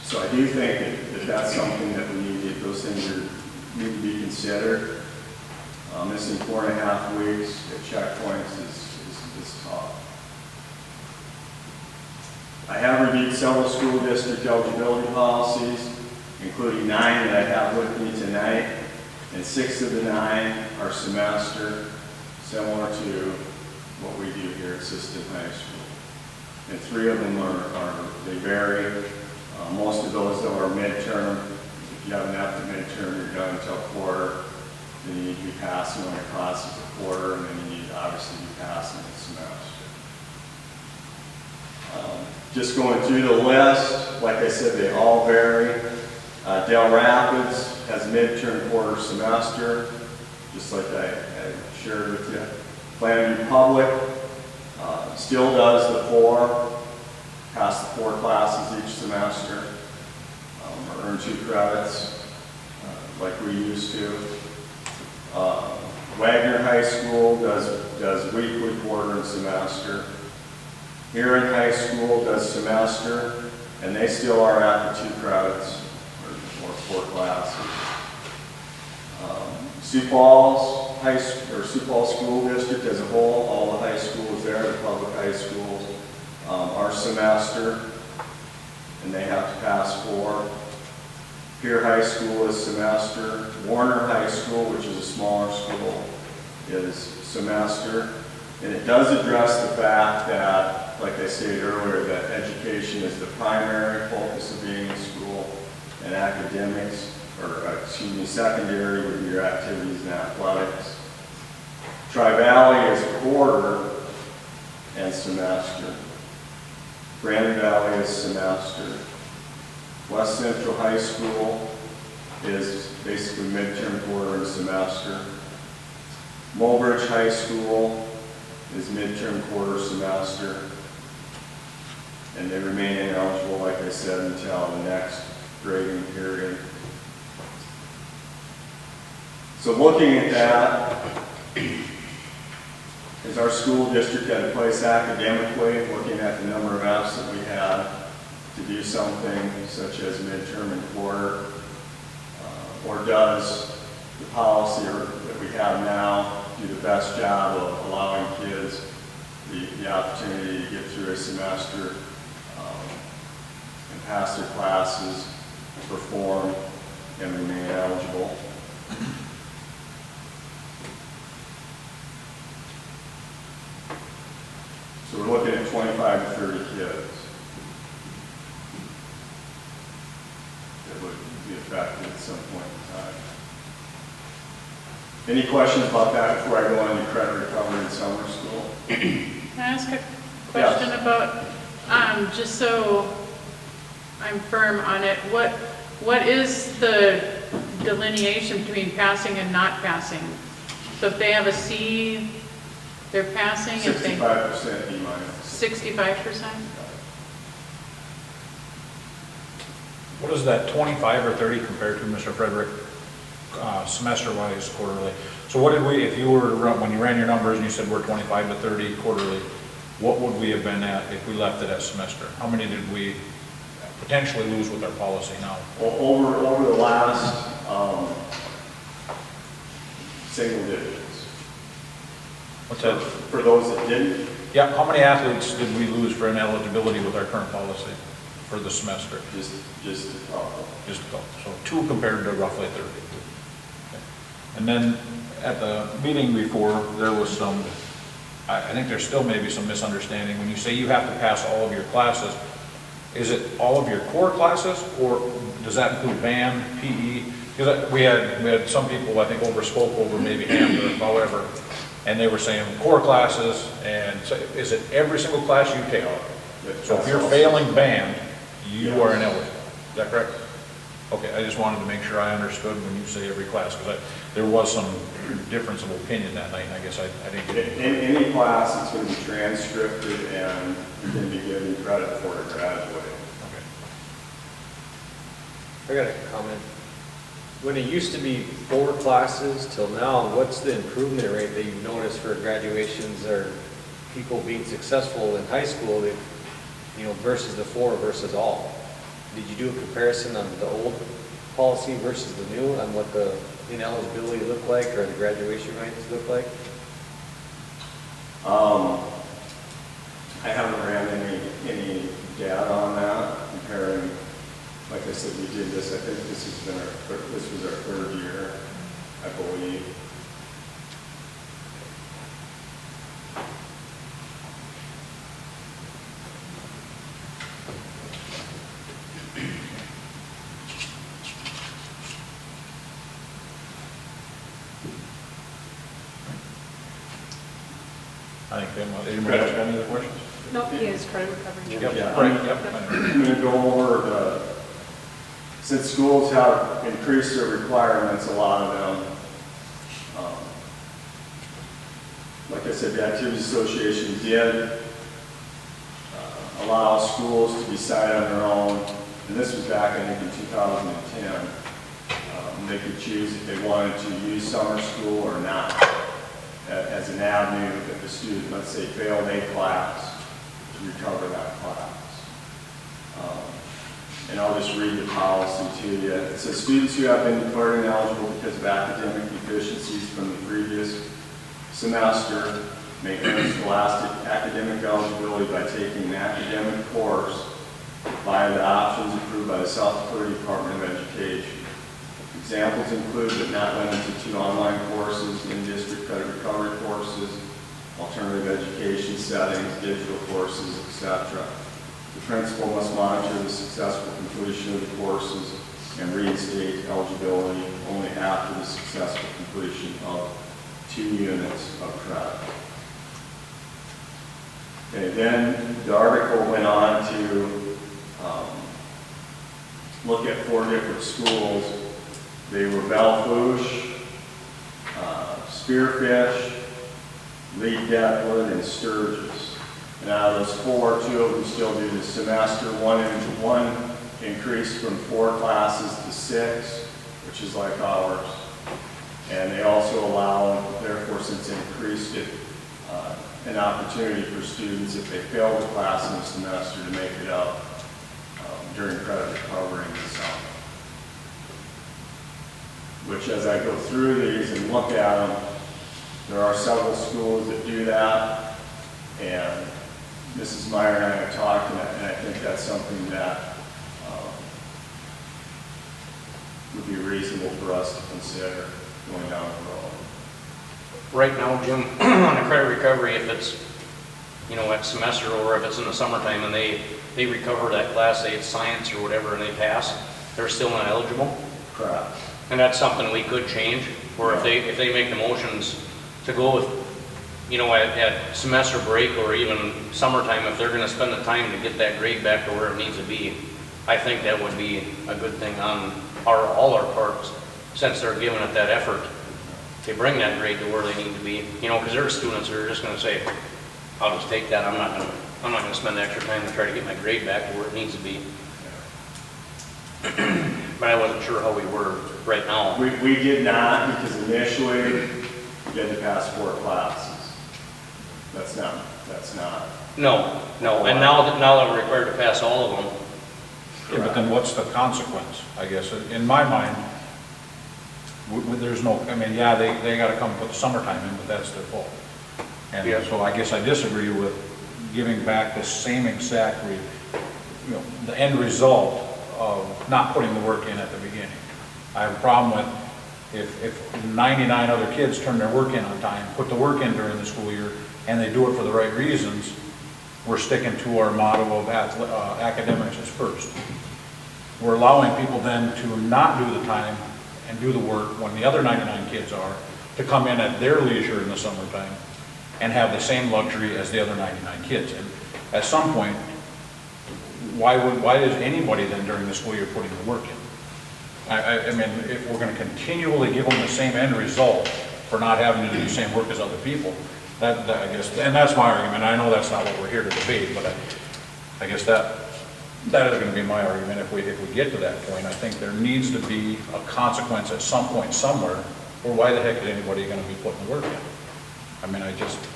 So I do think that that's something that we need to get, those things need to be considered. Missing 4.5 weeks at checkpoints is tough. I have reviewed several school district eligibility policies, including 9 that I have with me tonight, and 6 of the 9 are semester, similar to what we do here at Sisseton High School. And 3 of them they vary. Most of those though are midterm. If you have an F at midterm, you're done until quarter. Then you need to be passing on the classes a quarter, and then you need to obviously be passing the semester. Just going through the list, like I said, they all vary. Del Rapids has midterm, quarter, semester, just like I shared with you. Flanders Public still does the 4, pass the 4 classes each semester, or earn 2 credits, like we used to. Wagner High School does weekly, quarter, and semester. Huron High School does semester, and they still are after 2 credits or 4 classes. Sioux Falls Sioux Falls School District as a whole, all the high schools there, the public high schools, are semester, and they have to pass 4. Pier High School is semester. Warner High School, which is a smaller school, is semester. And it does address the fact that, like I stated earlier, that education is the primary focus of being in school, and academics, secondary would be your activities and athletics. Tri-Valley is quarter and semester. Brandon Valley is semester. West Central High School is basically midterm, quarter, and semester. Mulbridge High School is midterm, quarter, semester. And they remain ineligible, like I said, until the next grading period. So looking at that, is our school district at a place academically, looking at the number of Fs that we had, to do something such as midterm and quarter, or does the policy that we have now do the best job of allowing kids the opportunity to get through a semester and pass their classes, perform, and remain eligible? So we're looking at 25 to 30 kids that would be affected at some point in time. Any questions about that before I go into credit recovery in summer school? Can I ask a question about, just so I'm firm on it, what is the delineation between passing and not passing? So if they have a C, they're passing? 65% E minus. 65%? What is that 25 or 30 compared to, Mr. Frederick, semester-wise quarterly? So what did we, if you were to run, when you ran your numbers and you said we're 25 to 30 quarterly, what would we have been at if we left it at semester? How many did we potentially lose with our policy now? Well, over the last single digits. What's that? For those that didn't? Yeah, how many athletes did we lose for ineligibility with our current policy for the semester? Just a couple. Just a couple. So 2 compared to roughly 30. Okay. And then at the meeting before, there was some, I think there's still maybe some misunderstanding. When you say you have to pass all of your classes, is it all of your core classes, or does that include band, PE? Because we had some people, I think, overspoke over maybe AMP or however, and they were saying core classes, and so is it every single class you take? So if you're failing band, you are ineligible. Is that correct? Okay, I just wanted to make sure I understood when you say every class, because there was some difference of opinion that night, and I guess I didn't get it. In any class, it's going to be transcripted, and you're going to be given credit for it graduating. I got a comment. When it used to be 4 classes till now, what's the improvement rate that you've noticed for graduations or people being successful in high school, that, versus the 4 versus all? Did you do a comparison on the old policy versus the new, on what the ineligibility looked like or the graduation rates look like? I haven't ran any data on that comparing. Like I said, we did this. I think this was our 3rd year, I believe. I think anybody else got any other questions? No, he is credit recovery. Yep, Yeah. right, yep. I'm going to go over since schools have increased their requirements, a lot of them, like I said, the Activities Association did allow schools to decide on their own, and this was back, I think, in 2010. They could choose if they wanted to use summer school or not as an avenue if the student, let's say, failed a class, to recover that class. And I'll just read the policy to you. It says students who have been declared ineligible because of academic deficiencies from the previous semester may earn scholastic academic eligibility by taking an academic course via the options approved by the South Dakota Department of Education. Examples include, but not limited to, online courses, in-district credit recovery courses, alternative education settings, digital courses, etc. The principal must monitor the successful completion of the courses and reinstate eligibility only after the successful completion of 2 units of credit. Okay, then the article went on to look at 4 different schools. They were Belfouche, Spearfish, Lee Detwood, and Sturgis. And out of those 4, 2 of them still do the semester. One increased from 4 classes to 6, which is like ours. And they also allow, therefore, since they increased it, an opportunity for students, if they fail the class in the semester, to make it up during credit recovery in the summer. Which, as I go through these and look at them, there are several schools that do that, and Mrs. Meyer and I have talked, and I think that's something that would be reasonable for us to consider going down the road. Right now, Jim, on a credit recovery, if it's, at semester or if it's in the summertime and they recover that class, say it's science or whatever, and they pass, they're still not eligible? Correct. And that's something we could change, or if they make the motions to go with, at semester break or even summertime, if they're gonna spend the time to get that grade back to where it needs to be, I think that would be a good thing on all our parts, since they're giving it that effort to bring that grade to where they need to be. Because there are students who are just gonna say, I'll just take that, I'm not gonna spend the extra time to try to get my grade back to where it needs to be. But I wasn't sure how we were right now. We did not, because initially you had to pass 4 classes. That's not. No, and now that we're required to pass all of them. Yeah, but then what's the consequence, I guess? In my mind, there's no, they gotta come put the summertime in, but that's their fault. And so I guess I disagree with giving back the same exact, the end result of not putting the work in at the beginning. I have a problem with if 99 other kids turn their work in on time, put the work in during the school year, and they do it for the right reasons, we're sticking to our motto of academics is first. We're allowing people then to not do the time and do the work when the other 99 kids are, to come in at their leisure in the summertime and have the same luxury as the other 99 kids. And at some point, why is anybody then during the school year putting the work in? I mean, if we're going to continually give them the same end result for not having to do the same work as other people, that I guess, and that's my argument. I know that's not what we're here to debate, but I guess that is going to be my argument. If we get to that point, I think there needs to be a consequence at some point somewhere, or why the heck is anybody going to be putting the work in? I mean,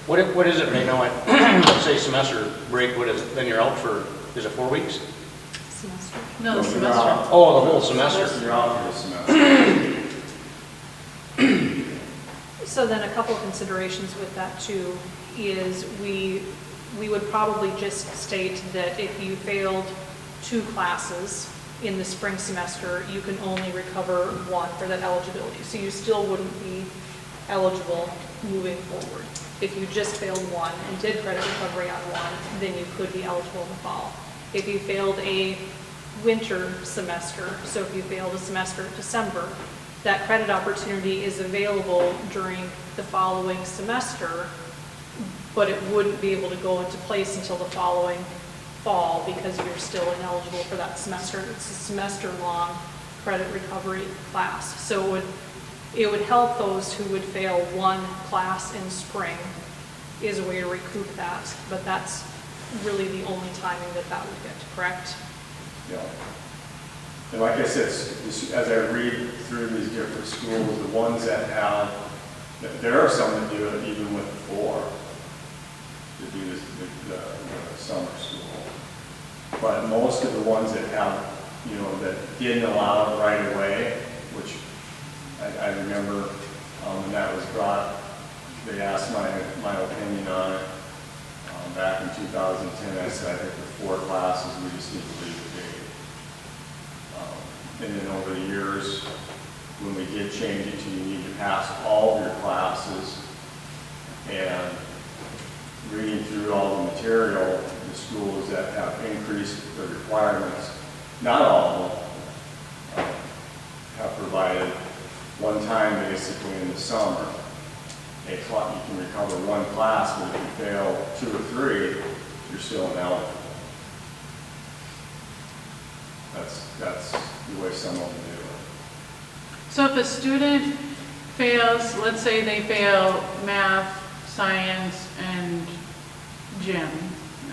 What is it right now? Let's say semester break, what is it? Then you're out for, is it 4 weeks? Semester. No, the semester. Oh, the whole semester. You're out for the semester. So then a couple of considerations with that too is we would probably just state that if you failed 2 classes in the spring semester, you can only recover 1 for that eligibility. So you still wouldn't be eligible moving forward. If you just failed 1 and did credit recovery on 1, then you could be eligible in the fall. If you failed a winter semester, so if you failed a semester in December, that credit opportunity is available during the following semester, but it wouldn't be able to go into place until the following fall because you're still ineligible for that semester. It's a semester-long credit recovery class. So it would help those who would fail 1 class in spring is a way to recoup that, but that's really the only timing that would hit, correct? Yeah. And like I said, as I read through these different schools, the ones that have, there are some that do it even with 4, to do the summer school. But most of the ones that have you know, that didn't allow it right away, which I remember when that was brought, they asked my opinion on it. Back in 2010, I said, I think with 4 classes, we just need to leave the date. And then over the years, when we did change it to you need to pass all of your classes, and reading through all the material, the schools that have increased the requirements, not all of them, have provided one time basically in the summer. You can recover 1 class, but if you fail 2 or 3, you're still ineligible. That's the way some of them do it. So if a student fails, let's say they fail math, science, and gym,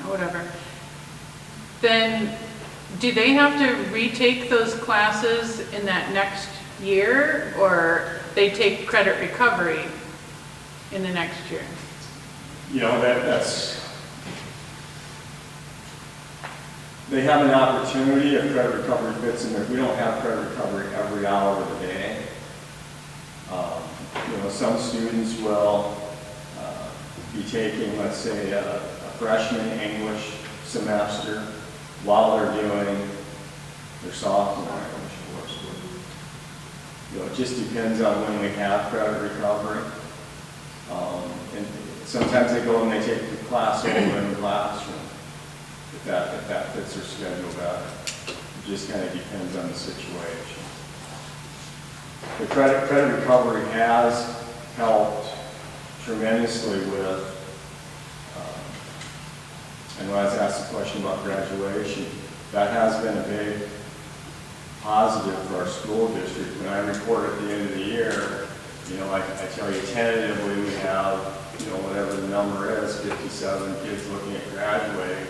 or whatever, then do they have to retake those classes in that next year, or they take credit recovery in the next year? You know, they have an opportunity if credit recovery fits in there. We don't have credit recovery every hour of the day. You know, some students will be taking, let's say, a freshman English semester while they're doing their sophomore English coursework. You know, it just depends on when we have credit recovery. And sometimes they go and they take the class over in the classroom, if that fits their schedule better. It just kind of depends on the situation. The credit recovery has helped tremendously with, and when I was asked a question about graduation, that has been a big positive for our school district. When I report at the end of the year, you know, I tell you tentatively we have, you know, whatever the number is, 57 kids looking at graduating.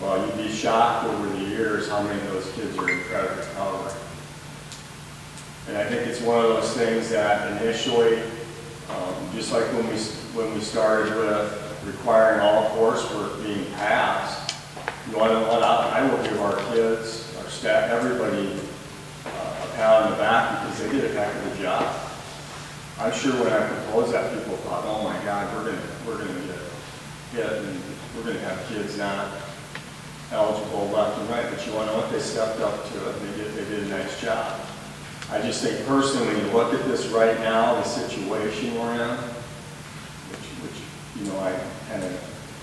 Well, you'd be shocked over the years how many of those kids are in credit recovery. And I think it's one of those things that initially, just like when we started with requiring all coursework being passed, you want to let out, I will give our kids, our staff, everybody a pat on the back because they did a heck of a job. I'm sure when I proposed that, people thought, oh my God, we're gonna get hit and we're gonna have kids not eligible left and right. But you want to know what? They stepped up to it and they did a nice job. I just think personally, to look at this right now, the situation we're in, which you know, I kind of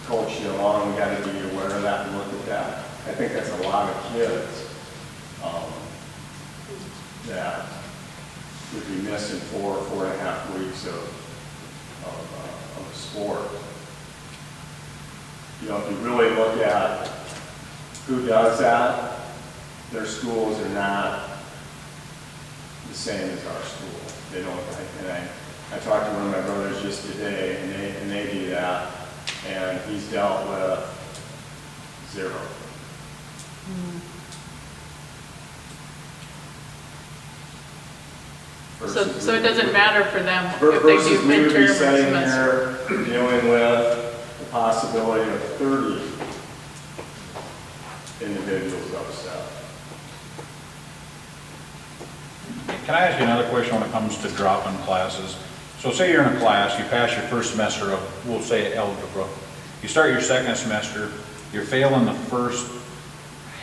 coach you along, we got to be aware of that and look at that. I think that's a lot of kids that would be missing 4.5 weeks of sport. You know, if you really look at who does that, their schools are not the same as our school. They don't, and I talked to one of my brothers just today, and they do that, and he's dealt with 0. So it doesn't matter for them if they do versus we would be midterm or sitting semester. here dealing with the possibility of 30 individuals upset. Can I ask you another question when it comes to dropping classes? So say you're in a class, you pass your first semester of, we'll say algebra. You start your second semester, you're failing the first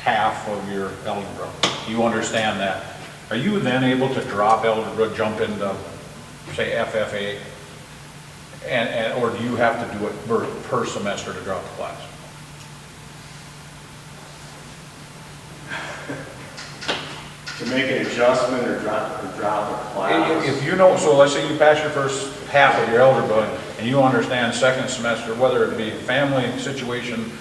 half of your algebra. You understand that. Are you then able to drop algebra, jump into, say, FFA, or do you have to do it per semester to drop the class? To make an adjustment or drop a class? If you know, so let's say you pass your first half of your algebra and you understand second semester, whether it be family situation,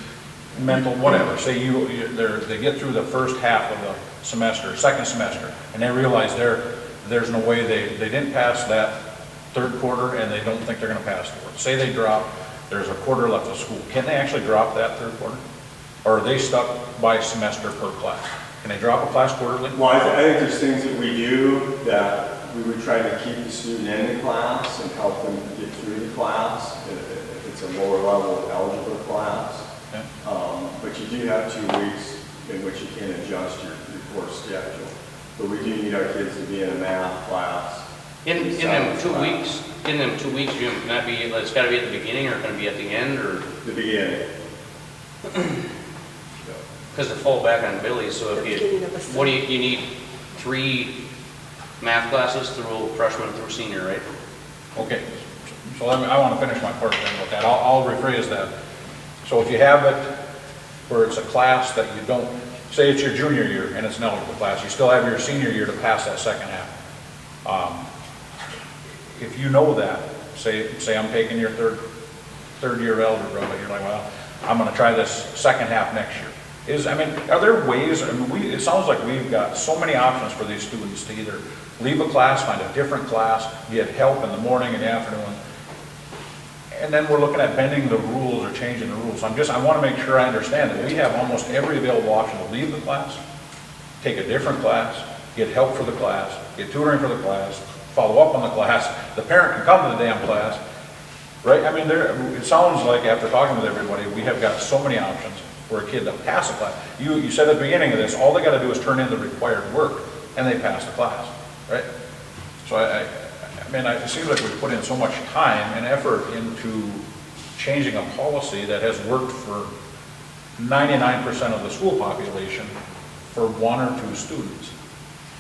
mental, whatever, say they get through the first half of the semester, second semester, and they realize there's no way they didn't pass that third quarter and they don't think they're going to pass the fourth. Say they drop, there's a quarter left of school. Can they actually drop that third quarter? Or are they stuck by semester per class? Can they drop a class quarterly? Well, I think there's things that we do that we would try to keep the student in the class and help them get through the class if it's a lower level algebra class. Okay. But you do have 2 weeks in which you can adjust your course schedule. But we do need our kids to be in a math class. In them 2 weeks, Jim, can that be, it's gotta be at the beginning, or can it be at the end, or? The beginning. Because to fall back on Billy, so if beginning you, of the what do you need 3 math classes through freshman through senior, right? Okay, so I want to finish my part then with that. I'll rephrase that. So if you have it where it's a class that you don't, say it's your junior year and it's an eligible class, you still have your senior year to pass that second half. If you know that, say I'm taking your third year algebra, but you're like, well, I'm going to try this second half next year. Are there ways, it sounds like we've got so many options for these students to either leave a class, find a different class, get help in the morning and the afternoon, and then we're looking at bending the rules or changing the rules. I want to make sure I understand that we have almost every available option to leave the class, take a different class, get help for the class, get tutoring for the class, follow up on the class, the parent can come to the damn class, right? It sounds like after talking with everybody, we have got so many options for a kid to pass a class. You said at the beginning of this, all they got to do is turn in the required work, and they pass the class, right? So it seems like we put in so much time and effort into changing a policy that has worked for 99% of the school population for 1 or 2 students.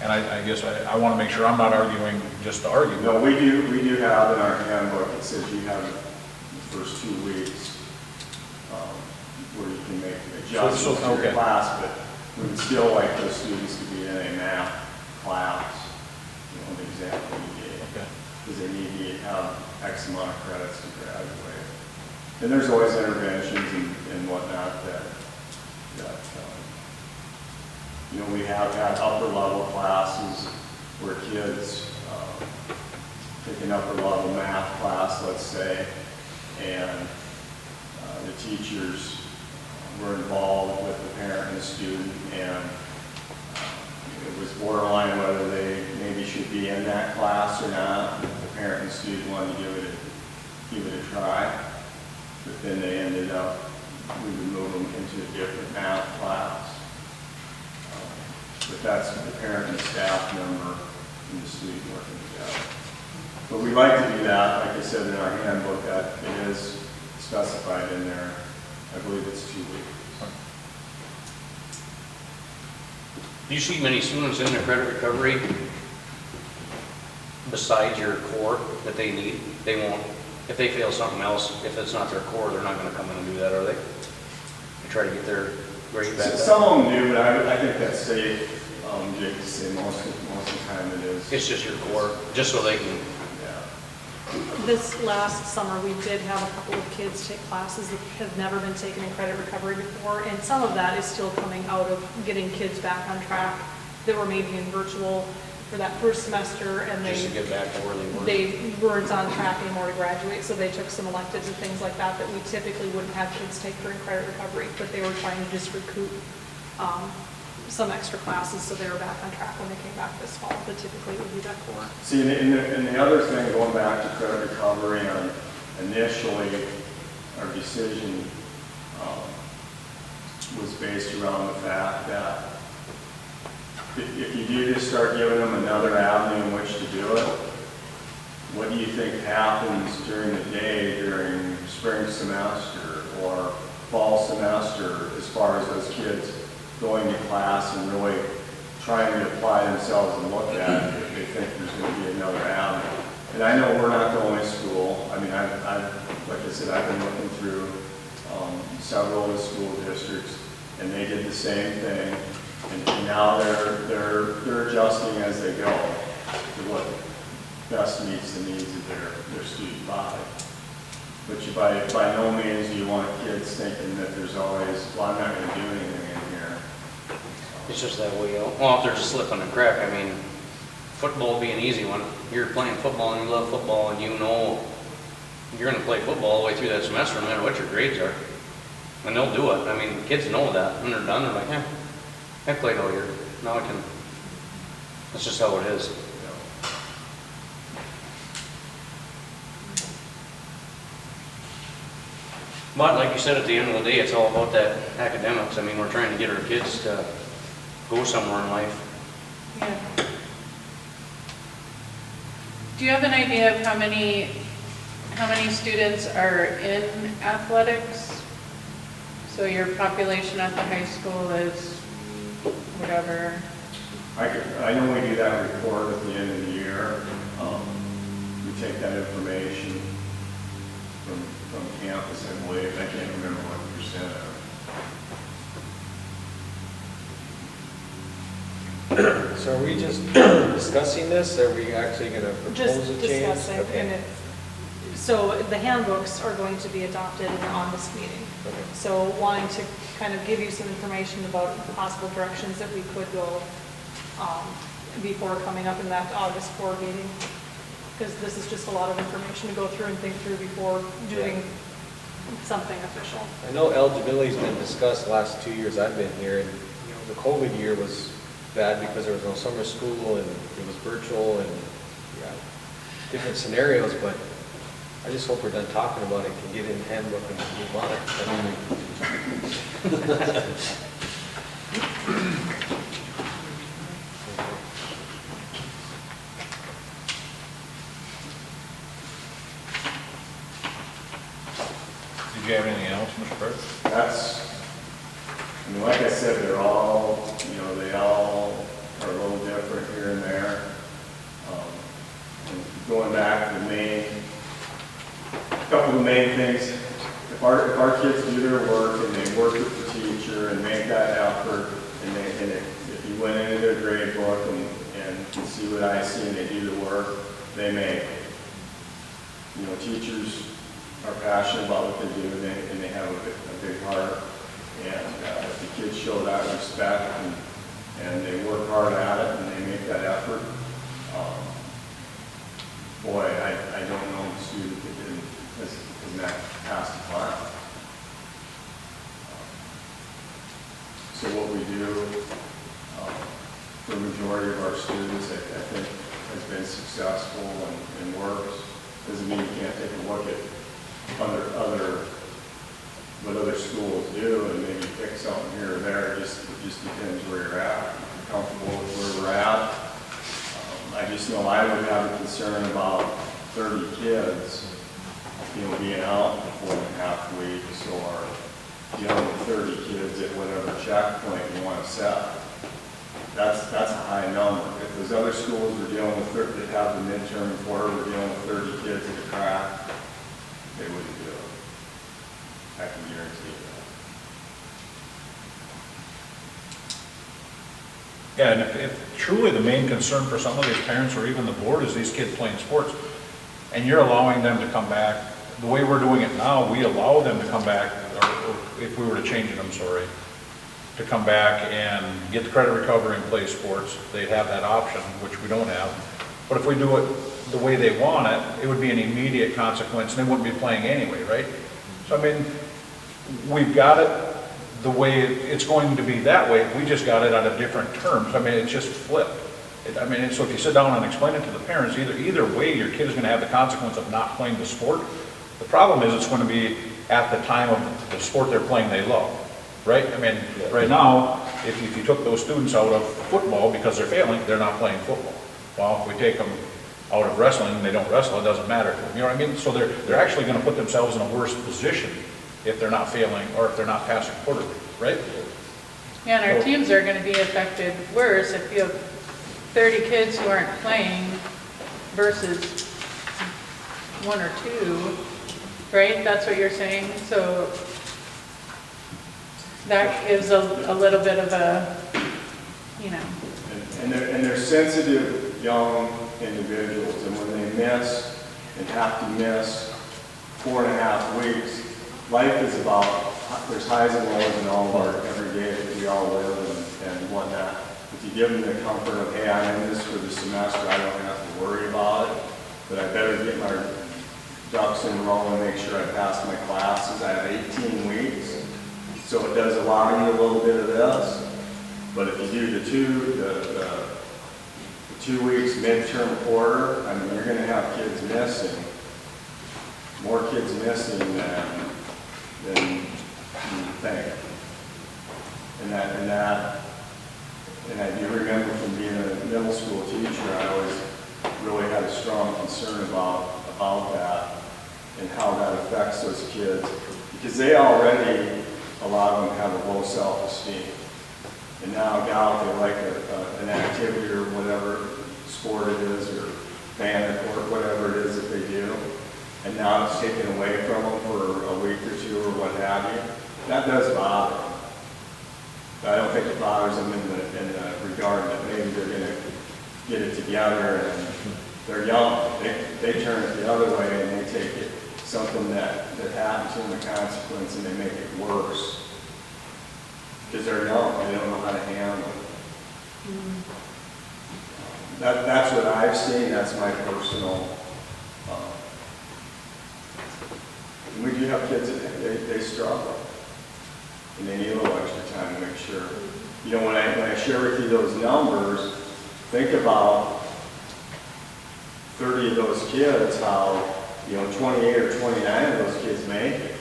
And I guess I want to make sure I'm not arguing just to argue. No, we do have in our handbook, it says you have the first 2 weeks where you can make adjustments to your class, but we would still like those students to be in a math class, the example you gave, because they need to have X amount of credits to graduate. And there's always interventions and whatnot that we have had upper level classes where kids take an upper level math class, let's say, and the teachers were involved with the parent and the student, and it was borderline whether they maybe should be in that class or not. The parent and the student wanted to give it a try, but then they ended up, we would move them into a different math class. But that's the parent and staff member and the student working together. But we like to do that, like I said in our handbook, that it is specified in there. I believe it's 2 weeks. Do you see many students in their credit recovery besides your core that they need? They won't, if they fail something else, if it's not their core, they're not going to come in and do that, are they? They try to get their grade back up. Some of them do, but I think that's safe, Jake, to say most of the time it is. It's just your core, just so they can. This last summer, we did have a couple of kids take classes that have never been taken in credit recovery before, and some of that is still coming out of getting kids back on track that were maybe in virtual for that first semester, and Just to get back to where they weren't on track anymore to graduate, so they took some electives and things like that that we typically wouldn't have kids take during credit recovery, but they were trying to just recoup some extra classes, so they were back on track when they came back this fall, but typically it would be that core. See, and the other thing, going back to credit recovery, initially our decision was based around the fact that if you do just start giving them another avenue in which to do it, what do you think happens during the day during spring semester or fall semester as far as those kids going to class and really trying to apply themselves and look at it if they think there's going to be another avenue? And I know we're not the only school. Like I said, I've been looking through several of the school districts, and they did the same thing. And now they're adjusting as they go to what best meets the needs of their student body. But by no means do you want kids thinking that there's always, well, I'm not going to do anything in here. It's just that way. Well, if they're just slipping a crack, football would be an easy one. You're playing football and you love football and you know you're going to play football all the way through that semester no matter what your grades are. And they'll do it. Kids know that. When they're done, they're like, yeah, I played all year. Now I can. That's just how it is. But like you said, at the end of the day, it's all about that academics. We're trying to get our kids to go somewhere in life. Yeah. Do you have an idea of how many students are in athletics? So your population at the high school is whatever. I know we do that report at the end of the year. We take that information from campus, I believe. I can't remember what percent of So are we just discussing this, or are we actually going to Just propose a change? discussing, Okay. and so the handbooks are going to be adopted in the August meeting. Okay. So wanting to kind of give you some information about possible directions that we could go before coming up in that August board meeting. Because this is just a lot of information to go through and think through before doing something official. I know eligibility's been discussed the last 2 years I've been here, and the COVID year was bad because there was no summer school and it was virtual and different scenarios, but I just hope we're done talking about it, can get in the handbook and move on it. Did you have anything else, Mr. Bird? like I said, they're all, they all are a little different here and there. And going back to a couple of the main things, if our kids do their work and they work with the teacher and make that effort, and if you went into their grade book and you see what I see and they do the work, they make it. Teachers are passionate about what they do and they have a big heart. And if the kids show that respect and they work hard at it and they make that effort, boy, I don't know a student that has not passed the class. So what we do for the majority of our students, I think, has been successful and works. Doesn't mean you can't take a look at what other schools do and maybe pick something here or there. It just depends where you're at. If you're comfortable with where we're at. I just know I would have a concern about 30 kids, being out for 4.5 weeks, or dealing with 30 kids at whatever checkpoint you want to set. That's a high number. If those other schools are dealing with that have the midterm quarter, we're dealing with 30 kids at a crack, they wouldn't do it. I can guarantee that. Yeah, and if truly the main concern for some of these parents or even the board is these kids playing sports, and you're allowing them to come back, the way we're doing it now, we allow them to come back, or if we were to change it, I'm sorry, to come back and get the credit recovery and play sports, they'd have that option, which we don't have. But if we do it the way they want it, it would be an immediate consequence, and they wouldn't be playing anyway, right? So, I mean, we've got it the way it's going to be that way, we just got it on a different terms. I mean, it's just flipped. So if you sit down and explain it to the parents, either way, your kid is going to have the consequence of not playing the sport. The problem is it's going to be at the time of the sport they're playing they love, right? I mean, right now, if you took those students out of football because they're failing, they're not playing football. Well, if we take them out of wrestling and they don't wrestle, it doesn't matter to them. You know what I mean? So they're actually going to put themselves in a worse position if they're not failing or if they're not passing quarterly, right? Yeah, and our teams are going to be affected worse if you have 30 kids who aren't playing versus 1 or 2, right? That's what you're saying? So that gives a little bit of a, And they're sensitive young individuals, and when they miss and have to miss 4.5 weeks, life is about, there's highs and lows in all of our every day that we all live and whatnot. If you give them the comfort of, hey, I'm in this for the semester, I don't have to worry about it, but I better get my ducks in a row and make sure I pass my classes. I have 18 weeks, so it does allow you a little bit of this, but if you do the 2 weeks midterm quarter, I mean, you're going to have kids missing, more kids missing than you think. And that And I do remember from being a middle school teacher, I always really had a strong concern about that and how that affects those kids. Because they already, a lot of them have a low self-esteem. And now now they like an activity or whatever sport it is, or band or whatever it is that they do. And now it's taken away from them for a week or two or what have you. That does bother them. I don't think it bothers them in the regard that maybe they're going to get it together and they're young. They turn it the other way and they take it, something that happens to them, a consequence, and they make it worse. Because they're young, they don't know how to handle it. That's what I've seen, that's my personal, and we do have kids that they struggle. And they need a little extra time to make sure. You know, when I share with you those numbers, think about 30 of those kids, how, 28 or 29 of those kids make it.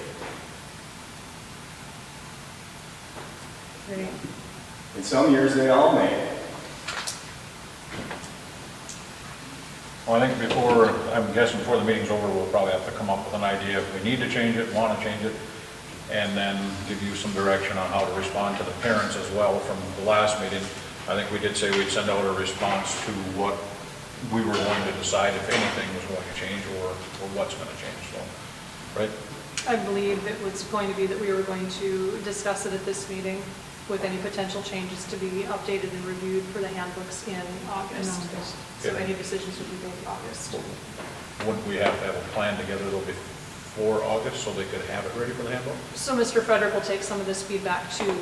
Right. In some years, they all make it. Well, I think before, I'm guessing before the meeting's over, we'll probably have to come up with an idea if we need to change it, want to change it, and then give you some direction on how to respond to the parents as well from the last meeting. I think we did say we'd send out a response to what we were going to decide if anything was going to change or what's going to change, so, right? I believe it was going to be that we were going to discuss it at this meeting with any potential changes to be updated and reviewed for the handbooks in August. So any decisions would be made in August. Wouldn't we have to have a plan together though before August so they could have it ready for the handbook? So Mr. Frederick will take some of this feedback too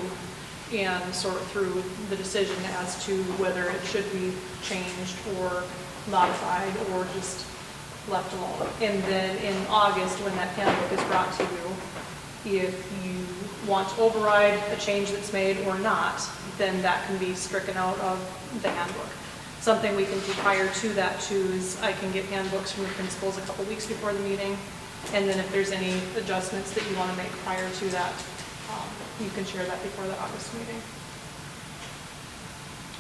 and sort through the decision as to whether it should be changed or modified or just left alone. And then in August, when that handbook is brought to you, if you want to override a change that's made or not, then that can be stricken out of the handbook. Something we can do prior to that too is I can get handbooks from the principals a couple weeks before the meeting, and then if there's any adjustments that you want to make prior to that, you can share that before the August meeting.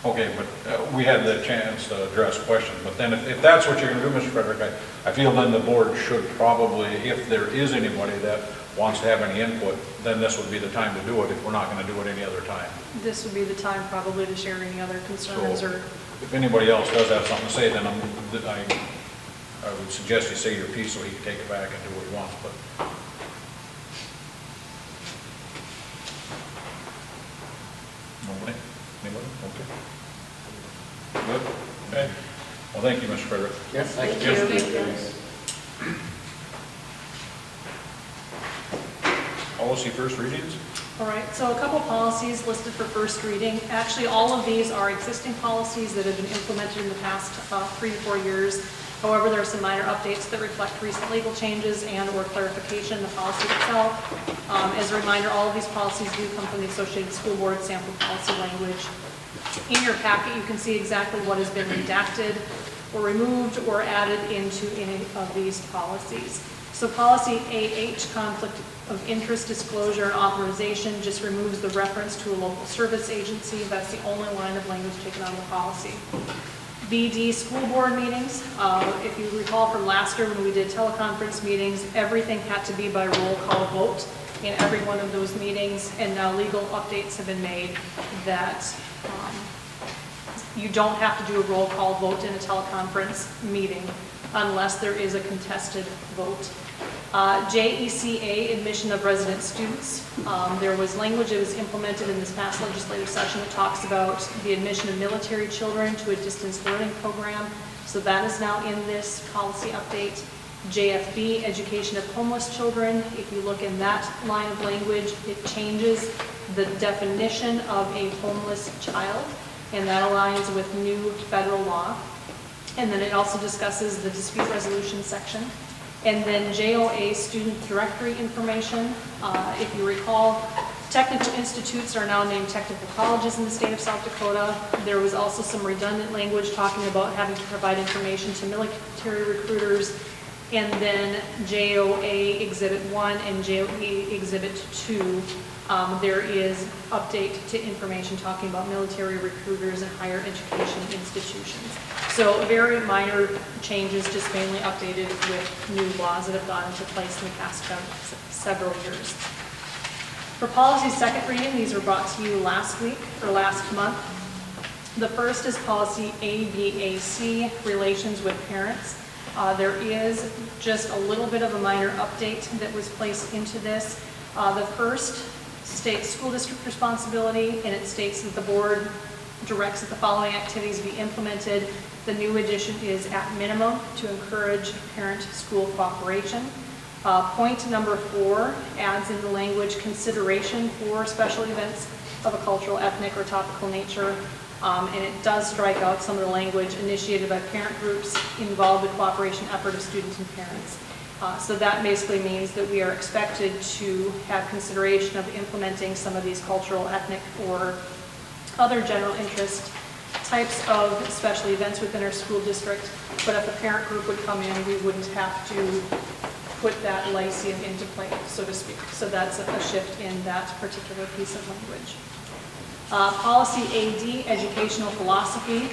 Okay, but we had the chance to address questions, but then if that's what you're going to do, Mr. Frederick, I feel then the board should probably, if there is anybody that wants to have any input, then this would be the time to do it if we're not going to do it any other time. This would be the time probably to share any other concerns So, or... if anybody else does have something to say, then I would suggest you say your piece so he can take it back and do what he wants, but. Nobody? Anybody? Okay. Good? Okay. Well, thank you, Mr. Frederick. Yes, Thank you. Policy first readings? All right, so a couple policies listed for first reading. Actually, all of these are existing policies that have been implemented in the past 3 to 4 years. However, there are some minor updates that reflect recent legal changes and or clarification in the policy itself. As a reminder, all of these policies do come from the Associated School Board sample policy language. In your packet, you can see exactly what has been redacted or removed or added into any of these policies. So policy AH, conflict of interest disclosure and authorization, just removes the reference to a local service agency. That's the only line of language taken out of the policy. BD, school board meetings. If you recall from last year when we did teleconference meetings, everything had to be by roll call vote in every one of those meetings, and now legal updates have been made that you don't have to do a roll call vote in a teleconference meeting unless there is a contested vote. JECA, admission of resident students. There was language that was implemented in this past legislative session that talks about the admission of military children to a distance learning program. So that is now in this policy update. JFB, education of homeless children. If you look in that line of language, it changes the definition of a homeless child, and that aligns with new federal law. And then it also discusses the dispute resolution section. And then JOA, student directory information. If you recall, technical institutes are now named technical colleges in the state of South Dakota. There was also some redundant language talking about having to provide information to military recruiters. And then JOA Exhibit 1 and JOA Exhibit 2 There is update to information talking about military recruiters and higher education institutions. So very minor changes, just mainly updated with new laws that have gone into place in the past several years. For policy's second reading, these were brought to you last week or last month. The first is policy ABAC, relations with parents. There is just a little bit of a minor update that was placed into this. The first states school district responsibility, and it states that the board directs that the following activities be implemented. The new addition is at minimum to encourage parent-school cooperation. Point number 4 adds in the language consideration for special events of a cultural, ethnic, or topical nature. And it does strike out some of the language initiated by parent groups involved in cooperation effort of students and parents. So that basically means that we are expected to have consideration of implementing some of these cultural, ethnic, or other general interest types of special events within our school district. But if a parent group would come in, we wouldn't have to put that lyceum into play, so to speak. So that's a shift in that particular piece of language. Policy AD, educational philosophy.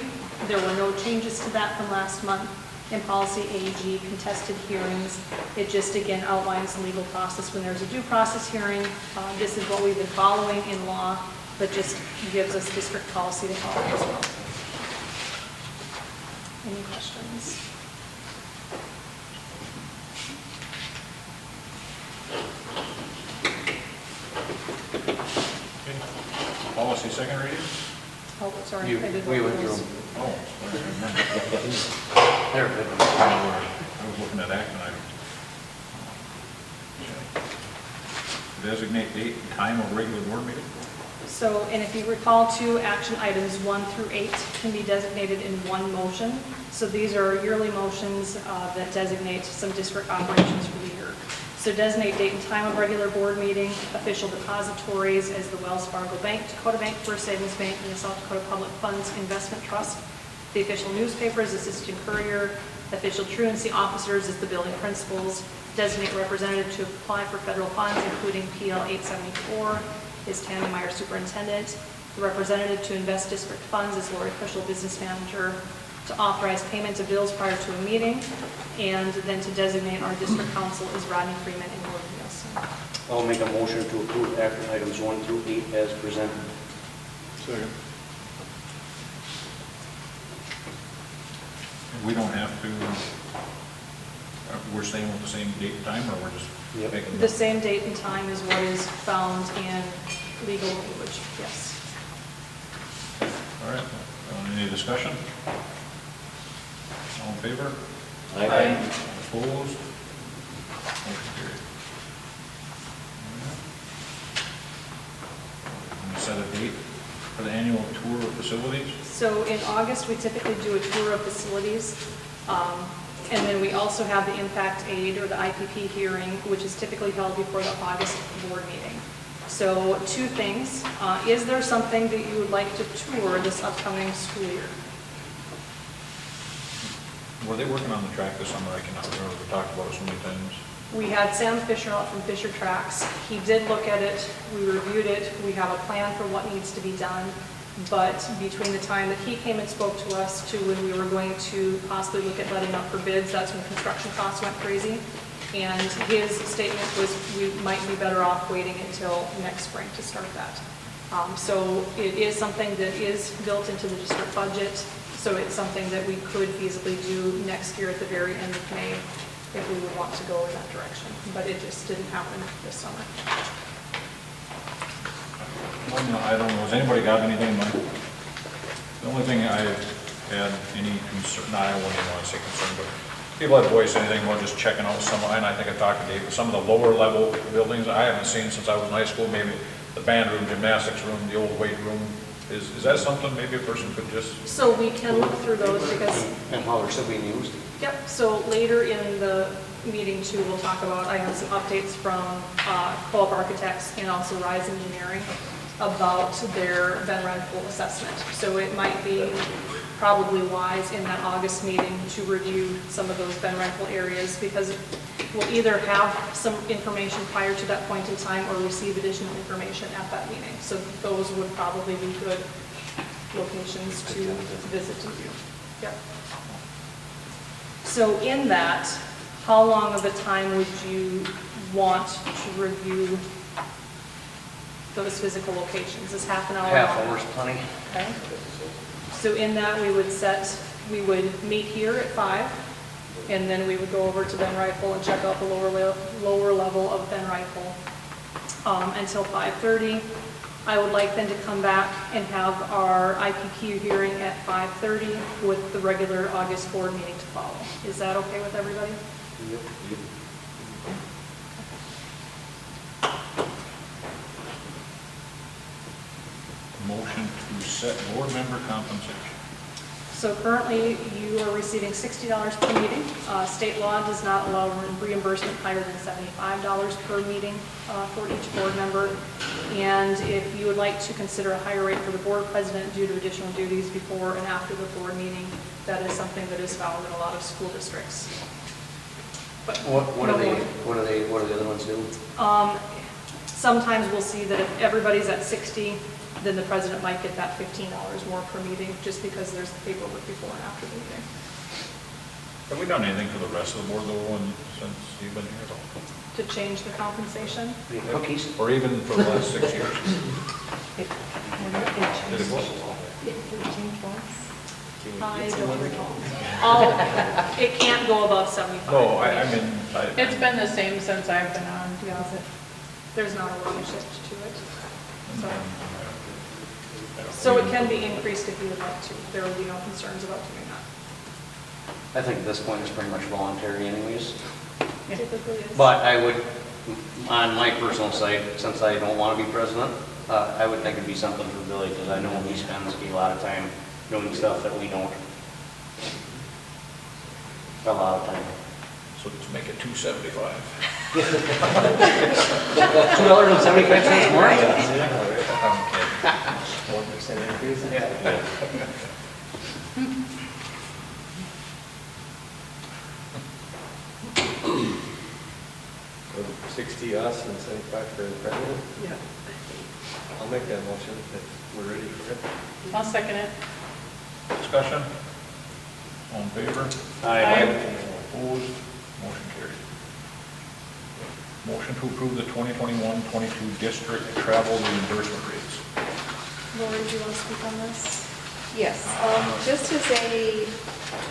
There were no changes to that from last month. In policy AG, contested hearings, it just again outlines the legal process when there's a due process hearing. This is what we've been following in law, but just gives us district policy to follow as well. Any questions? Policy second reading? Oh, sorry. You- I did we one went of those. through Oh, sorry, I remember. There, good. I was looking at action items. Designate date and time of regular board meeting? So, and if you recall too, action items 1 through 8 can be designated in one motion. So these are yearly motions that designate some district operations for the year. So designate date and time of regular board meeting, official depositories as the Wells Fargo Bank, Dakota Bank, First Savings Bank, and the South Dakota Public Funds Investment Trust. The official newspapers is the Sisseton Courier. Official truancy officers is the building principals. Designate representative to apply for federal funds, including PL 874, is Tammy Meyer, superintendent. The representative to invest district funds is Lori Cushel, business manager. To authorize payment of bills prior to a meeting, and then to designate our district council is Rodney Freeman and Gordon Nielsen. I'll make a motion to approve action items 1 through 8 as presented. Second. We don't have to, we're staying with the same date and time, or we're just Yep. taking? The same date and time is what is found in legal language, yes. All right, any discussion? All in favor? Aye. Opposed? Motion carried. And set a date for the annual tour of facilities? So in August, we typically do a tour of facilities. And then we also have the impact aid or the IPP hearing, which is typically held before the August board meeting. So 2 things. Is there something that you would like to tour this upcoming school year? Were they working on the track this summer? I cannot remember. We talked about it so many times. We had Sam Fisher out from Fisher Tracks. He did look at it, we reviewed it, we have a plan for what needs to be done. But between the time that he came and spoke to us to when we were going to possibly look at letting out for bids, that's when construction costs went crazy. And his statement was we might be better off waiting until next spring to start that. So it is something that is built into the district budget. So it's something that we could feasibly do next year at the very end of May if we would want to go in that direction. But it just didn't happen this summer. I don't know, has anybody got anything in mind? The only thing I had any concern, no, I wouldn't even want to say concern, but people have voiced anything more just checking out some, and I think I talked to Dave, but some of the lower level buildings I haven't seen since I was in high school, maybe the band room, gymnastics room, the old weight room. Is that something maybe a person could just? So we can look through those because, And how they're still being used? yep, so later in the meeting too, we'll talk about, I have some updates from Co-op Architects and also Rise Engineering about their Ben rental assessment. So it might be probably wise in that August meeting to review some of those Ben rental areas, because we'll either have some information prior to that point in time or receive additional information at that meeting. So those would probably be good locations to visit to view. Yep. So in that, how long of a time would you want to review those physical locations? Is half an hour? Half hour's plenty. Okay. So in that, we would meet here at 5, and then we would go over to Ben Rifle and check out the lower level of Ben Rifle until 5:30. I would like then to come back and have our IPQ hearing at 5:30 with the regular August board meeting to follow. Is that okay with everybody? Motion to set board member compensation. So currently, you are receiving $60 per meeting. State law does not allow reimbursement higher than $75 per meeting for each board member. And if you would like to consider a higher rate for the board president due to additional duties before and after the board meeting, that is something that is found in a lot of school districts. But What do no they, more. what do the other ones do? Sometimes we'll see that if everybody's at 60, then the president might get that $15 more per meeting, just because there's the paperwork before and after the meeting. Have we done anything for the rest of the board though, since you've been here at all? To change the compensation? Cookies? Or even for the last 6 years? Did it go? I don't recall. It can't go above 75. No, I mean, It's been the same since I've been on. Yeah, there's not a lot of shift to it. So it can be increased if you would like to. There would be no concerns about doing that. I think at this point it's pretty much voluntary anyways. Typically is. But I would, on my personal side, since I don't want to be president, I would think it'd be something for Billy, because I know he spends a lot of time doing stuff that we don't. A lot of time. so let's make it $275. $2.75 more? 1% increase? So 60 us and 75 for the president? Yeah. I'll make that motion if we're ready for it. I'll second it. Discussion? All in favor? Aye. Opposed? Motion carried. Motion to approve the 2021-22 district travel reimbursement rates. Lori, do you want to speak on this? Yes, just as a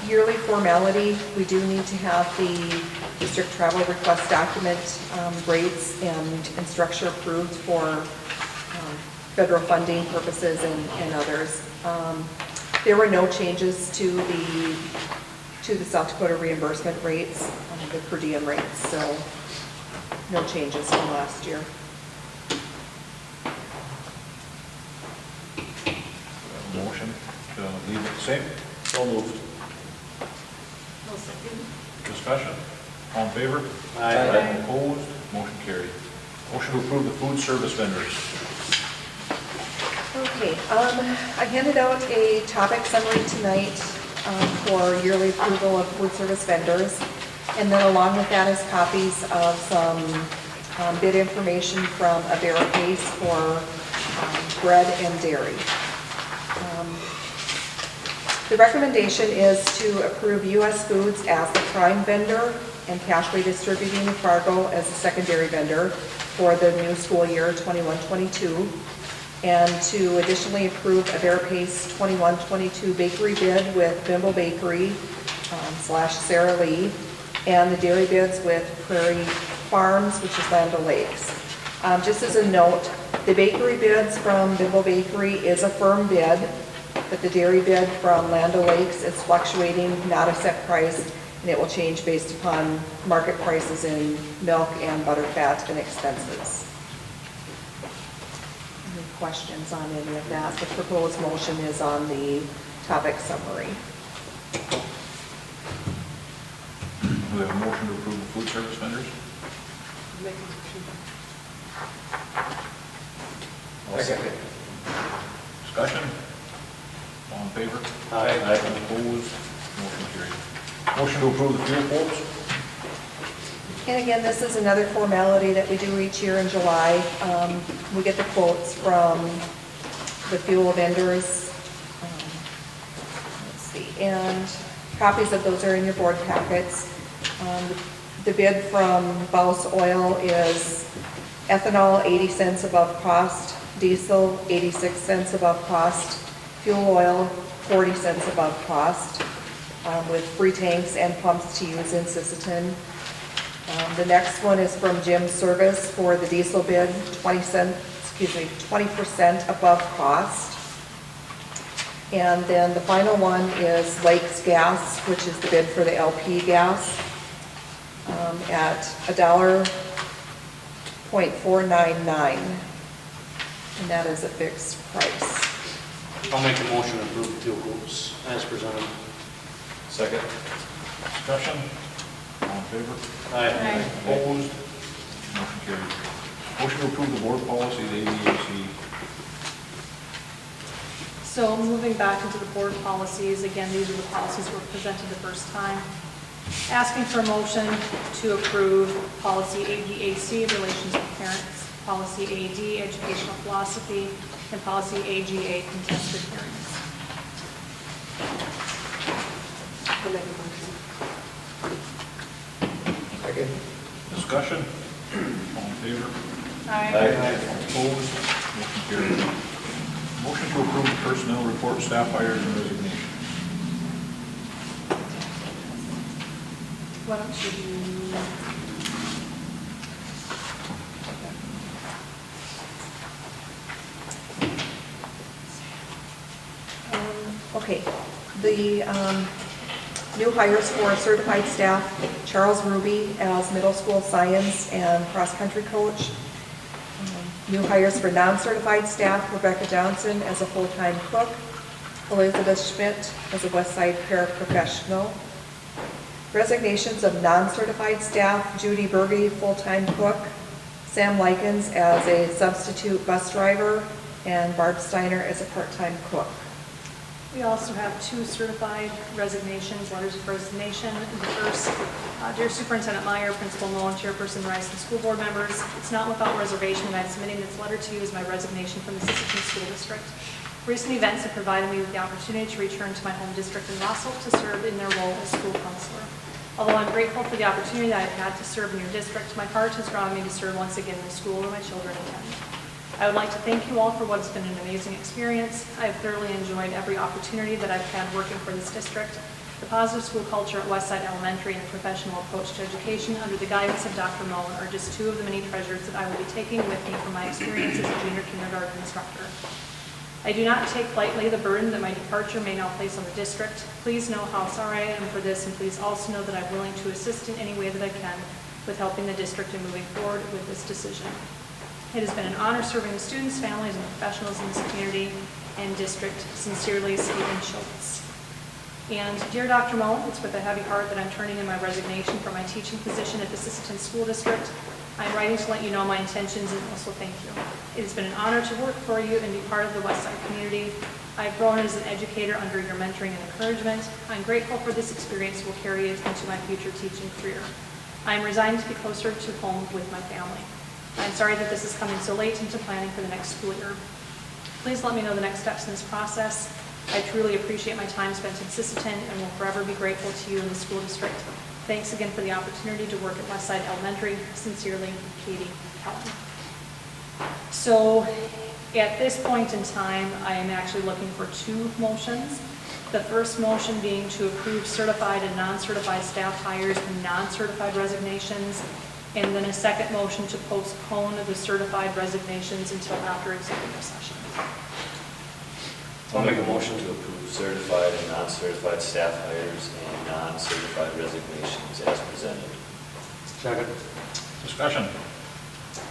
yearly formality, we do need to have the district travel request document rates and structure approved for federal funding purposes and others. There were no changes to the South Dakota reimbursement rates, the per diem rates, so no changes from last year. Motion to leave it the same? So moved. Discussion? All in favor? Aye. Opposed? Motion carried. Motion to approve the food service vendors. Okay, I handed out a topic summary tonight for yearly approval of food service vendors. And then along with that is copies of some bid information from Ameripace for bread and dairy. The recommendation is to approve U.S. Foods as the prime vendor and Cashway Distributing of Fargo as the secondary vendor for the new school year 21-22, and to additionally approve Ameripace 21-22 bakery bid with Bimble Bakery / Sara Lee, and the dairy bids with Prairie Farms, which is Land O'Lakes. Just as a note, the bakery bids from Bimble Bakery is a firm bid, but the dairy bid from Land O'Lakes is fluctuating, not a set price, and it will change based upon market prices in milk and butter, fat, and expenses. Any questions on any of that? The proposed motion is on the topic summary. Do we have a motion to approve the food service vendors? Second. Discussion? All in favor? Aye. Opposed? Motion carried. Motion to approve the fuel quotes? And again, this is another formality that we do each year in July. We get the quotes from the fuel vendors. Let's see, and copies of those are in your board packets. The bid from Baus Oil is ethanol 80 cents above cost, diesel 86 cents above cost, fuel oil 40 cents above cost, with free tanks and pumps to use in Sisseton. The next one is from Jim Service for the diesel bid, 20% above cost. And then the final one is Lakes Gas, which is the bid for the LP gas, at $1.499, and that is a fixed price. I'll make a motion to approve the fuel quotes as presented. Second? Discussion? All in favor? Aye. Opposed? Motion carried. Motion to approve the board policy, the ADAC. So moving back into the board policies, again, these are the policies were presented the first time. Asking for a motion to approve policy ADAC, relations with parents, policy AD, educational philosophy, and policy AGA, contested hearings. I'll make a motion. Second. Discussion? All in favor? Aye. Opposed? Motion carried. Motion to approve the personnel report, staff hires and resignation. Why don't you Okay, the new hires for certified staff, Charles Ruby as middle school science and cross-country coach. New hires for non-certified staff, Rebecca Johnson as a full-time cook, Elizabeth Schmidt as a West Side paraprofessional. Resignations of non-certified staff, Judy Berge, full-time cook, Sam Likens as a substitute bus driver, and Barb Steiner as a part-time cook. We also have 2 certified resignations, letters of resignation. The first, Dear Superintendent Meyer, Principal Mullen, Chairperson Rice, and school board members, it's not without reservation that I'm submitting this letter to you as my resignation from the Sisseton School District. Recent events have provided me with the opportunity to return to my home district in Russell to serve in their role as school counselor. Although I'm grateful for the opportunity that I've had to serve in your district, my heart has drawn me to serve once again in the school where my children attend. I would like to thank you all for what has been an amazing experience. I have thoroughly enjoyed every opportunity that I've had working for this district. The positive school culture at Westside Elementary and the professional approach to education under the guidance of Dr. Mullen are just 2 of the many treasures that I will be taking with me from my experience as a junior kindergarten instructor. I do not take lightly the burden that my departure may now place on the district. Please know how sorry I am for this, and please also know that I'm willing to assist in any way that I can with helping the district in moving forward with this decision. It has been an honor serving the students, families, and professionals in this community and district. Sincerely, Stephen Schultz. And dear Dr. Mullen, it's with a heavy heart that I'm turning in my resignation from my teaching position at the Sisseton School District. I'm writing to let you know my intentions and also thank you. It has been an honor to work for you and be part of the Westside community. I've grown as an educator under your mentoring and encouragement. I'm grateful for this experience will carry it into my future teaching career. I am resigned to be closer to home with my family. I'm sorry that this is coming so late into planning for the next school year. Please let me know the next steps in this process. I truly appreciate my time spent in Sisseton and will forever be grateful to you and the school district. Thanks again for the opportunity to work at Westside Elementary. Sincerely, Katie Helen. So at this point in time, I am actually looking for 2 motions. The first motion being to approve certified and non-certified staff hires and non-certified resignations, and then a second motion to postpone the certified resignations until after executive session. I'll make a motion to approve certified and non-certified staff hires and non-certified resignations as presented. Second. Discussion?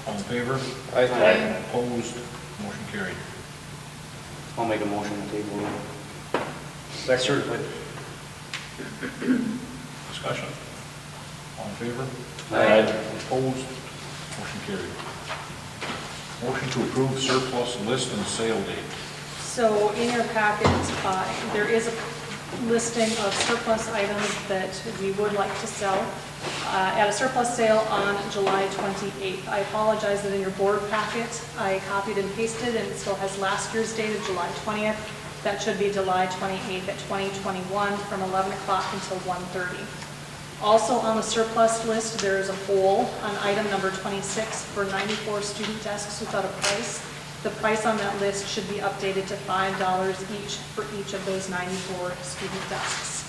All in favor? Aye. Opposed? Motion carried. I'll make a motion to table. Certified. Discussion? All in favor? Opposed? Motion carried. Motion to approve surplus list and sale date. So in your packet, there is a listing of surplus items that we would like to sell at a surplus sale on July 28th. I apologize that in your board packet, I copied and pasted, and it still has last year's date of July 20th. That should be July 28th at 2021 from 11 o'clock until 1:30. Also on the surplus list, there is a hole on item number 26 for 94 student desks without a price. The price on that list should be updated to $5 each for each of those 94 student desks.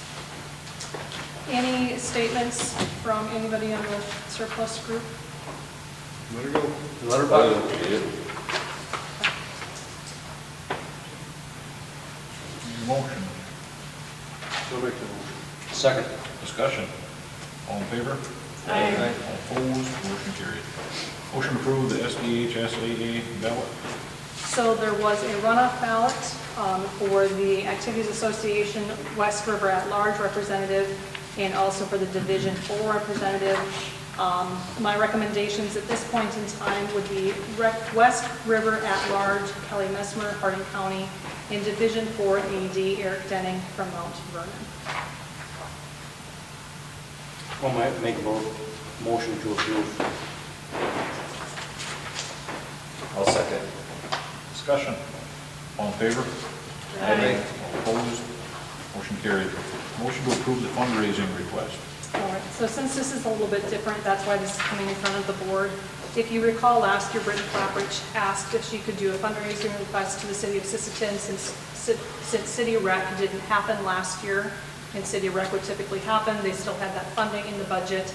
Any statements from anybody on the surplus group? Let her go. Let her go. Motion. So make the motion. Second. Discussion. All in favor? Aye. All opposed? Motion carried. Motion to approve the SDHSAA ballot. So there was a runoff ballot for the Activities Association West River at-large representative and also for the Division 4 representative. My recommendations at this point in time would be West River at-large, Kelly Messmer, Hardin County, and Division 4 AD, Eric Denning from Mount Vernon. Well, might make a motion to approve. I'll second. Discussion. All in favor? Aye. All opposed? Motion carried. Motion to approve the fundraising request. All right, so since this is a little bit different, that's why this is coming in front of the board. If you recall, last year Brittany Clapridge asked if she could do a fundraising request to the city of Sisseton since City Rec didn't happen last year, and City Rec would typically happen. They still had that funding in the budget,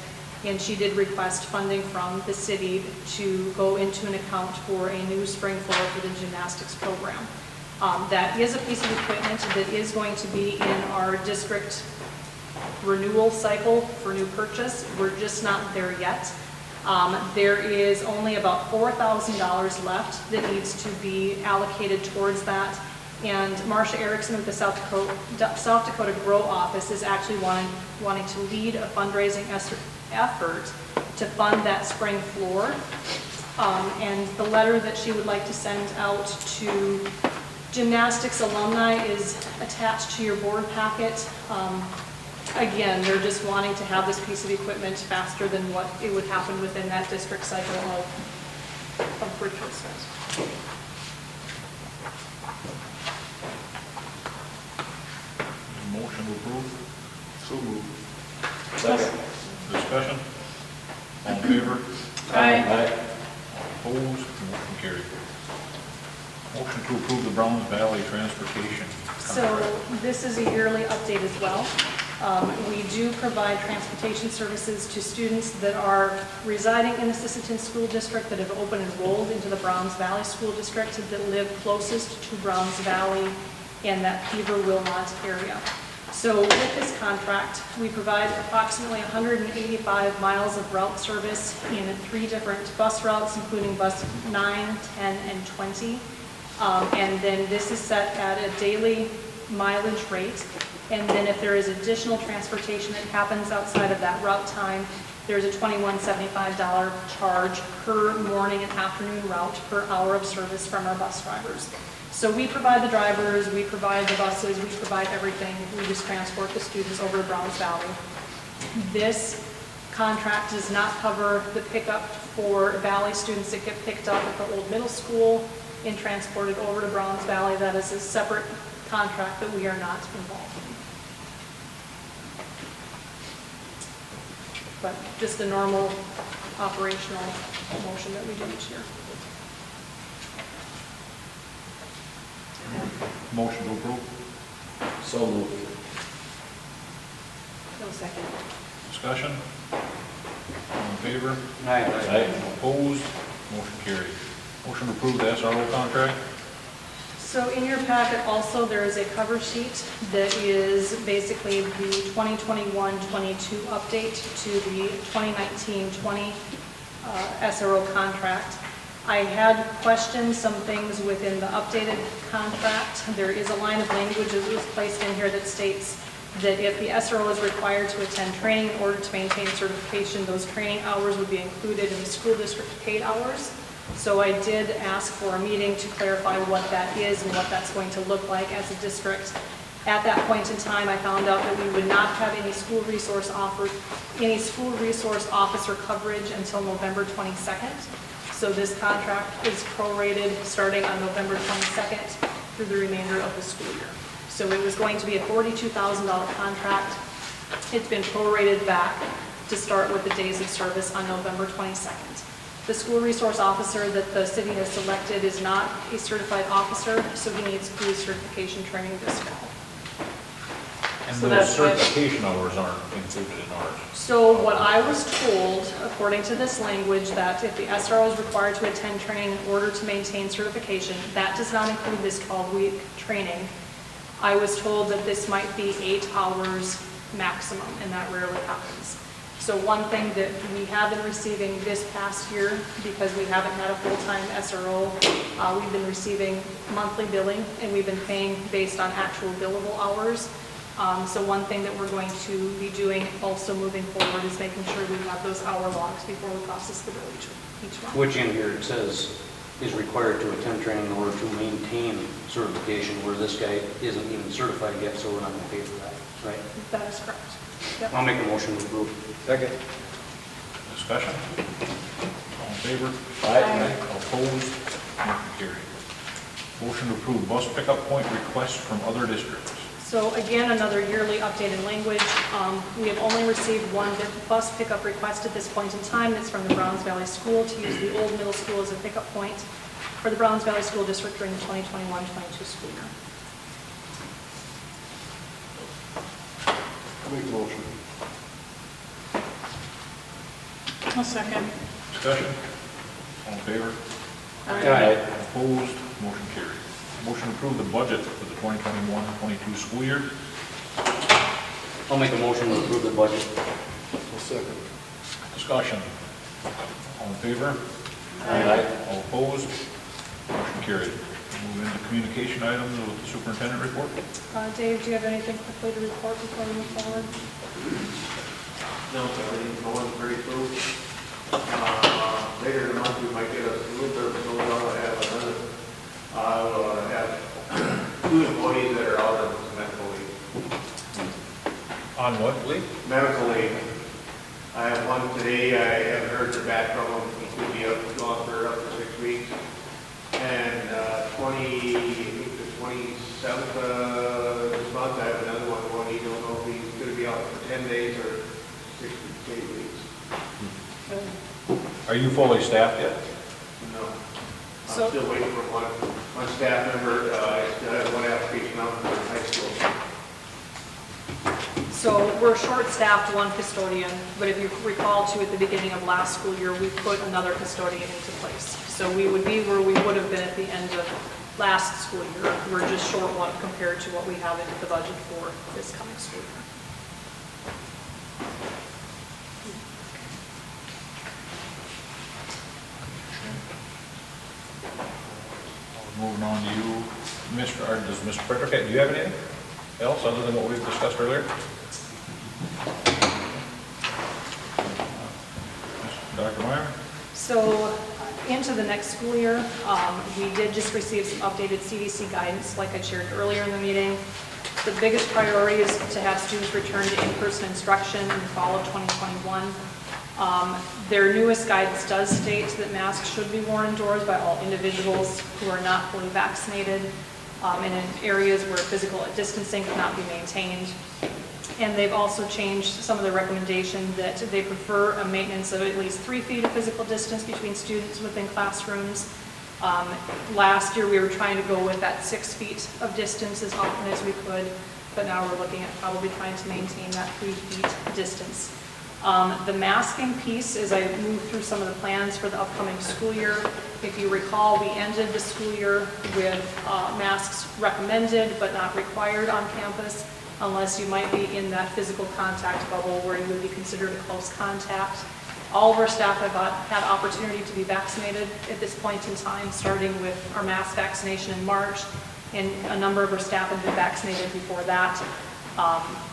and she did request funding from the city to go into an account for a new spring floor for the gymnastics program. That is a piece of equipment that is going to be in our district renewal cycle for new purchase. We're just not there yet. There is only about $4,000 left that needs to be allocated towards that. And Marcia Erickson with the South Dakota Grow Office is actually wanting to lead a fundraising effort to fund that spring floor. And the letter that she would like to send out to gymnastics alumni is attached to your board packet. Again, they're just wanting to have this piece of equipment faster than what it would happen within that district cycle of purchase. Motion to approve. So moved. Second. Discussion. All in favor? Aye. All opposed? Motion carried. Motion to approve the Browns Valley Transportation So contract. this is a yearly update as well. We do provide transportation services to students that are residing in the Sisseton School District that have open enrolled into the Browns Valley School District that live closest to Browns Valley and that Beaver-Wilmot area. So with this contract, we provide approximately 185 miles of route service in 3 different bus routes, including bus 9, 10, and 20. And then this is set at a daily mileage rate. And then if there is additional transportation that happens outside of that route time, there's a $21.75 charge per morning and afternoon route per hour of service from our bus drivers. So we provide the drivers, we provide the buses, we provide everything. We just transport the students over to Browns Valley. This contract does not cover the pickup for Valley students that get picked up at the old middle school and transported over to Browns Valley. That is a separate contract that we are not involved in. But just a normal operational motion that we do each year. Motion to approve. So moved. No second. Discussion. All in favor? Aye. All opposed? Motion carried. Motion to approve the SRO contract. So in your packet also, there is a cover sheet that is basically the 2021-22 update to the 2019-20 SRO contract. I had questioned some things within the updated contract. There is a line of language that was placed in here that states that if the SRO is required to attend training in order to maintain certification, those training hours would be included in the school district paid hours. So I did ask for a meeting to clarify what that is and what that's going to look like as a district. At that point in time, I found out that we would not have any school resource officer coverage until November 22nd. So this contract is prorated starting on November 22nd through the remainder of the school year. So it was going to be a $42,000 contract. It's been prorated back to start with the days of service on November 22nd. The school resource officer that the city has selected is not a certified officer, so he needs police certification training this fall. And So those that's why- certification hours aren't included in ours. So what I was told, according to this language, that if the SRO is required to attend training in order to maintain certification, that does not include this 12-week training. I was told that this might be 8 hours maximum, and that rarely happens. So one thing that we have been receiving this past year, because we haven't had a full-time SRO, we've been receiving monthly billing, and we've been paying based on actual billable hours. So one thing that we're going to be doing also moving forward is making sure we have those hour logs before we process the bill each month. Which in here it says is required to attend training in order to maintain certification, where this guy isn't even certified yet, so we're not going to pay for that, right? That is correct. Yep. I'll make a motion to approve. Second. Discussion? All in favor? Aye. Opposed? Motion carried. Motion to approve bus pickup point requests from other districts. So again, another yearly updated language. We have only received one bus pickup request at this point in time. It's from the Browns Valley School to use the old middle school as a pickup point for the Browns Valley School District during the 2021-22 school year. Make the motion. I'll second. Discussion? All in favor? Aye. Opposed? Motion carried. Motion to approve the budget for the 2021-22 school year. I'll make a motion to approve the budget. Second. Discussion? All in favor? Aye. All opposed? Motion carried. Move into communication items with the superintendent report. Dave, do you have anything quickly to report before we move forward? No, everything's going pretty smooth. Later in the month, we might get a little bit of slowdown. I'll have 2 employees that are out on medical leave. On what, leave? Medical leave. I have one today. I haven't heard back from him. He's going to be gone for up to 6 weeks. And I think the 27th this month, I have another one going. He don't know if he's going to be out for 10 days or 6 weeks, 8 weeks. Are you fully staffed yet? No. I'm So- still waiting for one staff member. I still have one application out for high school. So we're short-staffed, 1 custodian, but if you recall too, at the beginning of last school year, we put another custodian into place. So we would be where we would have been at the end of last school year. We're just short 1 compared to what we have in the budget for this coming school year. Moving on to you, does Mr. Frederick, do you have anything else other than what we've discussed earlier? Dr. Meyer? So into the next school year, we did just receive some updated CDC guidance, like I shared earlier in the meeting. The biggest priority is to have students return to in-person instruction in the fall of 2021. Their newest guidance does state that masks should be worn indoors by all individuals who are not fully vaccinated and in areas where physical distancing cannot be maintained. And they've also changed some of the recommendation that they prefer a maintenance of at least 3 feet of physical distance between students within classrooms. Last year, we were trying to go with that 6 feet of distance as often as we could, but now we're looking at probably trying to maintain that 3 feet distance. The masking piece, as I move through some of the plans for the upcoming school year, if you recall, we ended the school year with masks recommended but not required on campus unless you might be in that physical contact bubble where you would be considered a close contact. All of our staff have had opportunity to be vaccinated at this point in time, starting with our mass vaccination in March, and a number of our staff have been vaccinated before that.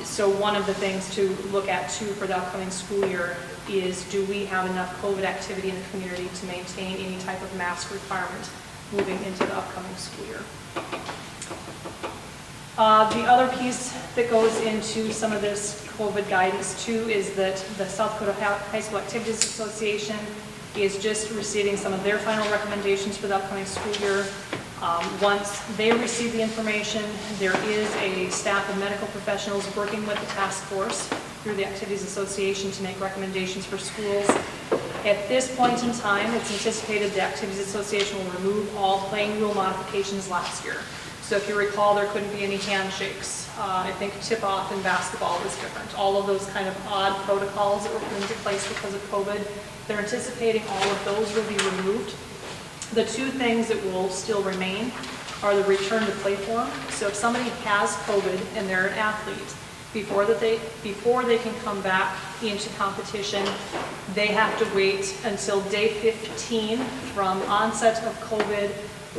So one of the things to look at too for the upcoming school year is, do we have enough COVID activity in the community to maintain any type of mask requirement moving into the upcoming school year? The other piece that goes into some of this COVID guidance too is that the South Dakota High School Activities Association is just receiving some of their final recommendations for the upcoming school year. Once they receive the information, there is a staff of medical professionals working with the task force through the Activities Association to make recommendations for schools. At this point in time, it's anticipated the Activities Association will remove all playing rule modifications last year. So if you recall, there couldn't be any handshakes. I think tip-off in basketball was different. All of those kind of odd protocols that were put into place because of COVID, they're anticipating all of those will be removed. The two things that will still remain are the return to play form. So if somebody has COVID and they're an athlete, before they can come back into competition, they have to wait until day 15 from onset of COVID,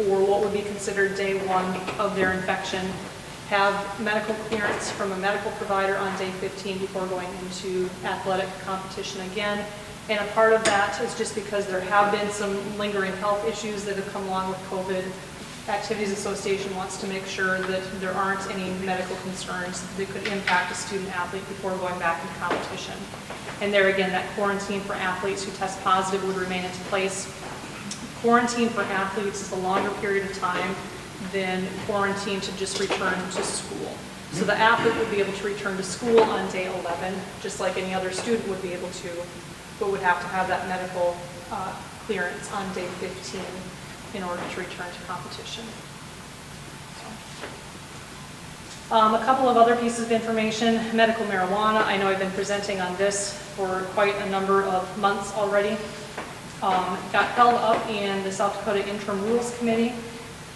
or what would be considered day 1 of their infection, have medical clearance from a medical provider on day 15 before going into athletic competition again. And a part of that is just because there have been some lingering health issues that have come along with COVID. Activities Association wants to make sure that there aren't any medical concerns that could impact a student athlete before going back into competition. And there again, that quarantine for athletes who test positive would remain into place. Quarantine for athletes is a longer period of time than quarantine to just return to school. So the athlete would be able to return to school on day 11, just like any other student would be able to, but would have to have that medical clearance on day 15 in order to return to competition. A couple of other pieces of information. Medical marijuana. I know I've been presenting on this for quite a number of months already. Got held up in the South Dakota Interim Rules Committee.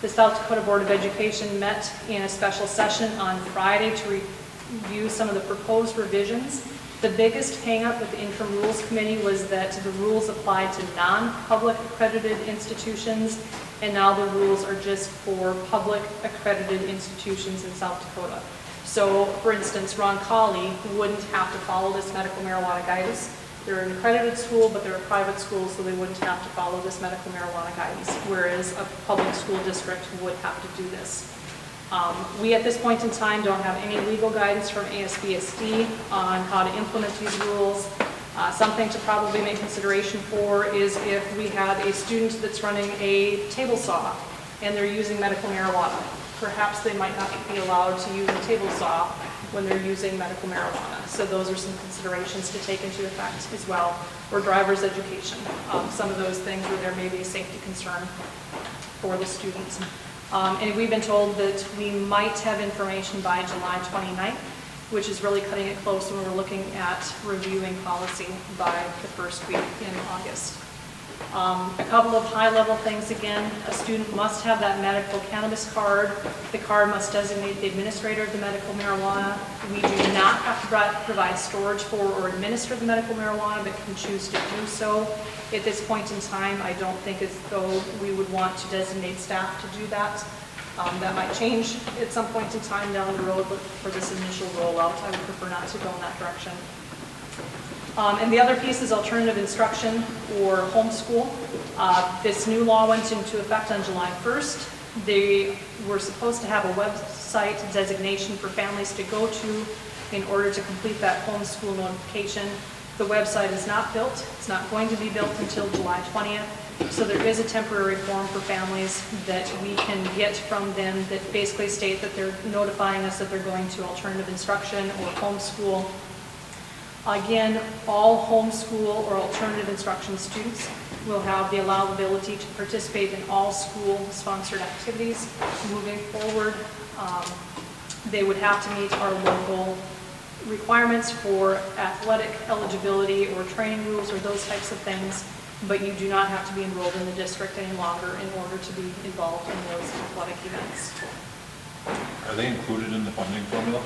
The South Dakota Board of Education met in a special session on Friday to review some of the proposed revisions. The biggest hang-up with the Interim Rules Committee was that the rules applied to non-public accredited institutions, and now the rules are just for public accredited institutions in South Dakota. So, for instance, Roncalli wouldn't have to follow this medical marijuana guidance. They're an accredited school, but they're a private school, so they wouldn't have to follow this medical marijuana guidance, whereas a public school district would have to do this. We, at this point in time, don't have any legal guidance from ASBSD on how to implement these rules. Something to probably make consideration for is if we have a student that's running a table saw and they're using medical marijuana. Perhaps they might not be allowed to use a table saw when they're using medical marijuana. So those are some considerations to take into effect as well. Or driver's education. Some of those things where there may be a safety concern for the students. And we've been told that we might have information by July 29th, which is really cutting it close when we're looking at reviewing policy by the first week in August. A couple of high-level things again. A student must have that medical cannabis card. The card must designate the administrator of the medical marijuana. We do not have to provide storage for or administer the medical marijuana, but can choose to do so. At this point in time, I don't think as though we would want to designate staff to do that. That might change at some point in time down the road, but for this initial rollout, I would prefer not to go in that direction. And the other piece is alternative instruction or homeschool. This new law went into effect on July 1st. They were supposed to have a website designation for families to go to in order to complete that homeschool notification. The website is not built. It's not going to be built until July 20th. So there is a temporary form for families that we can get from them that basically state that they're notifying us that they're going to alternative instruction or homeschool. Again, all homeschool or alternative instruction students will have the allowability to participate in all school-sponsored activities moving forward. They would have to meet our local requirements for athletic eligibility or training rules or those types of things, but you do not have to be enrolled in the district any longer in order to be involved in those athletic events. Are they included in the funding formula?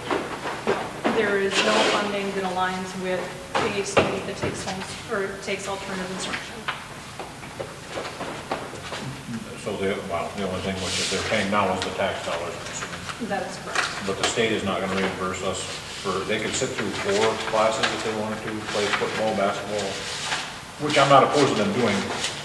There is no funding that aligns with a student that takes alternative instruction. So the only thing which they're paying now is the tax dollars, I'm assuming. That is correct. But the state is not gonna reimburse us for, they could sit through 4 classes if they wanted to, play football, basketball, which I'm not opposed to them doing,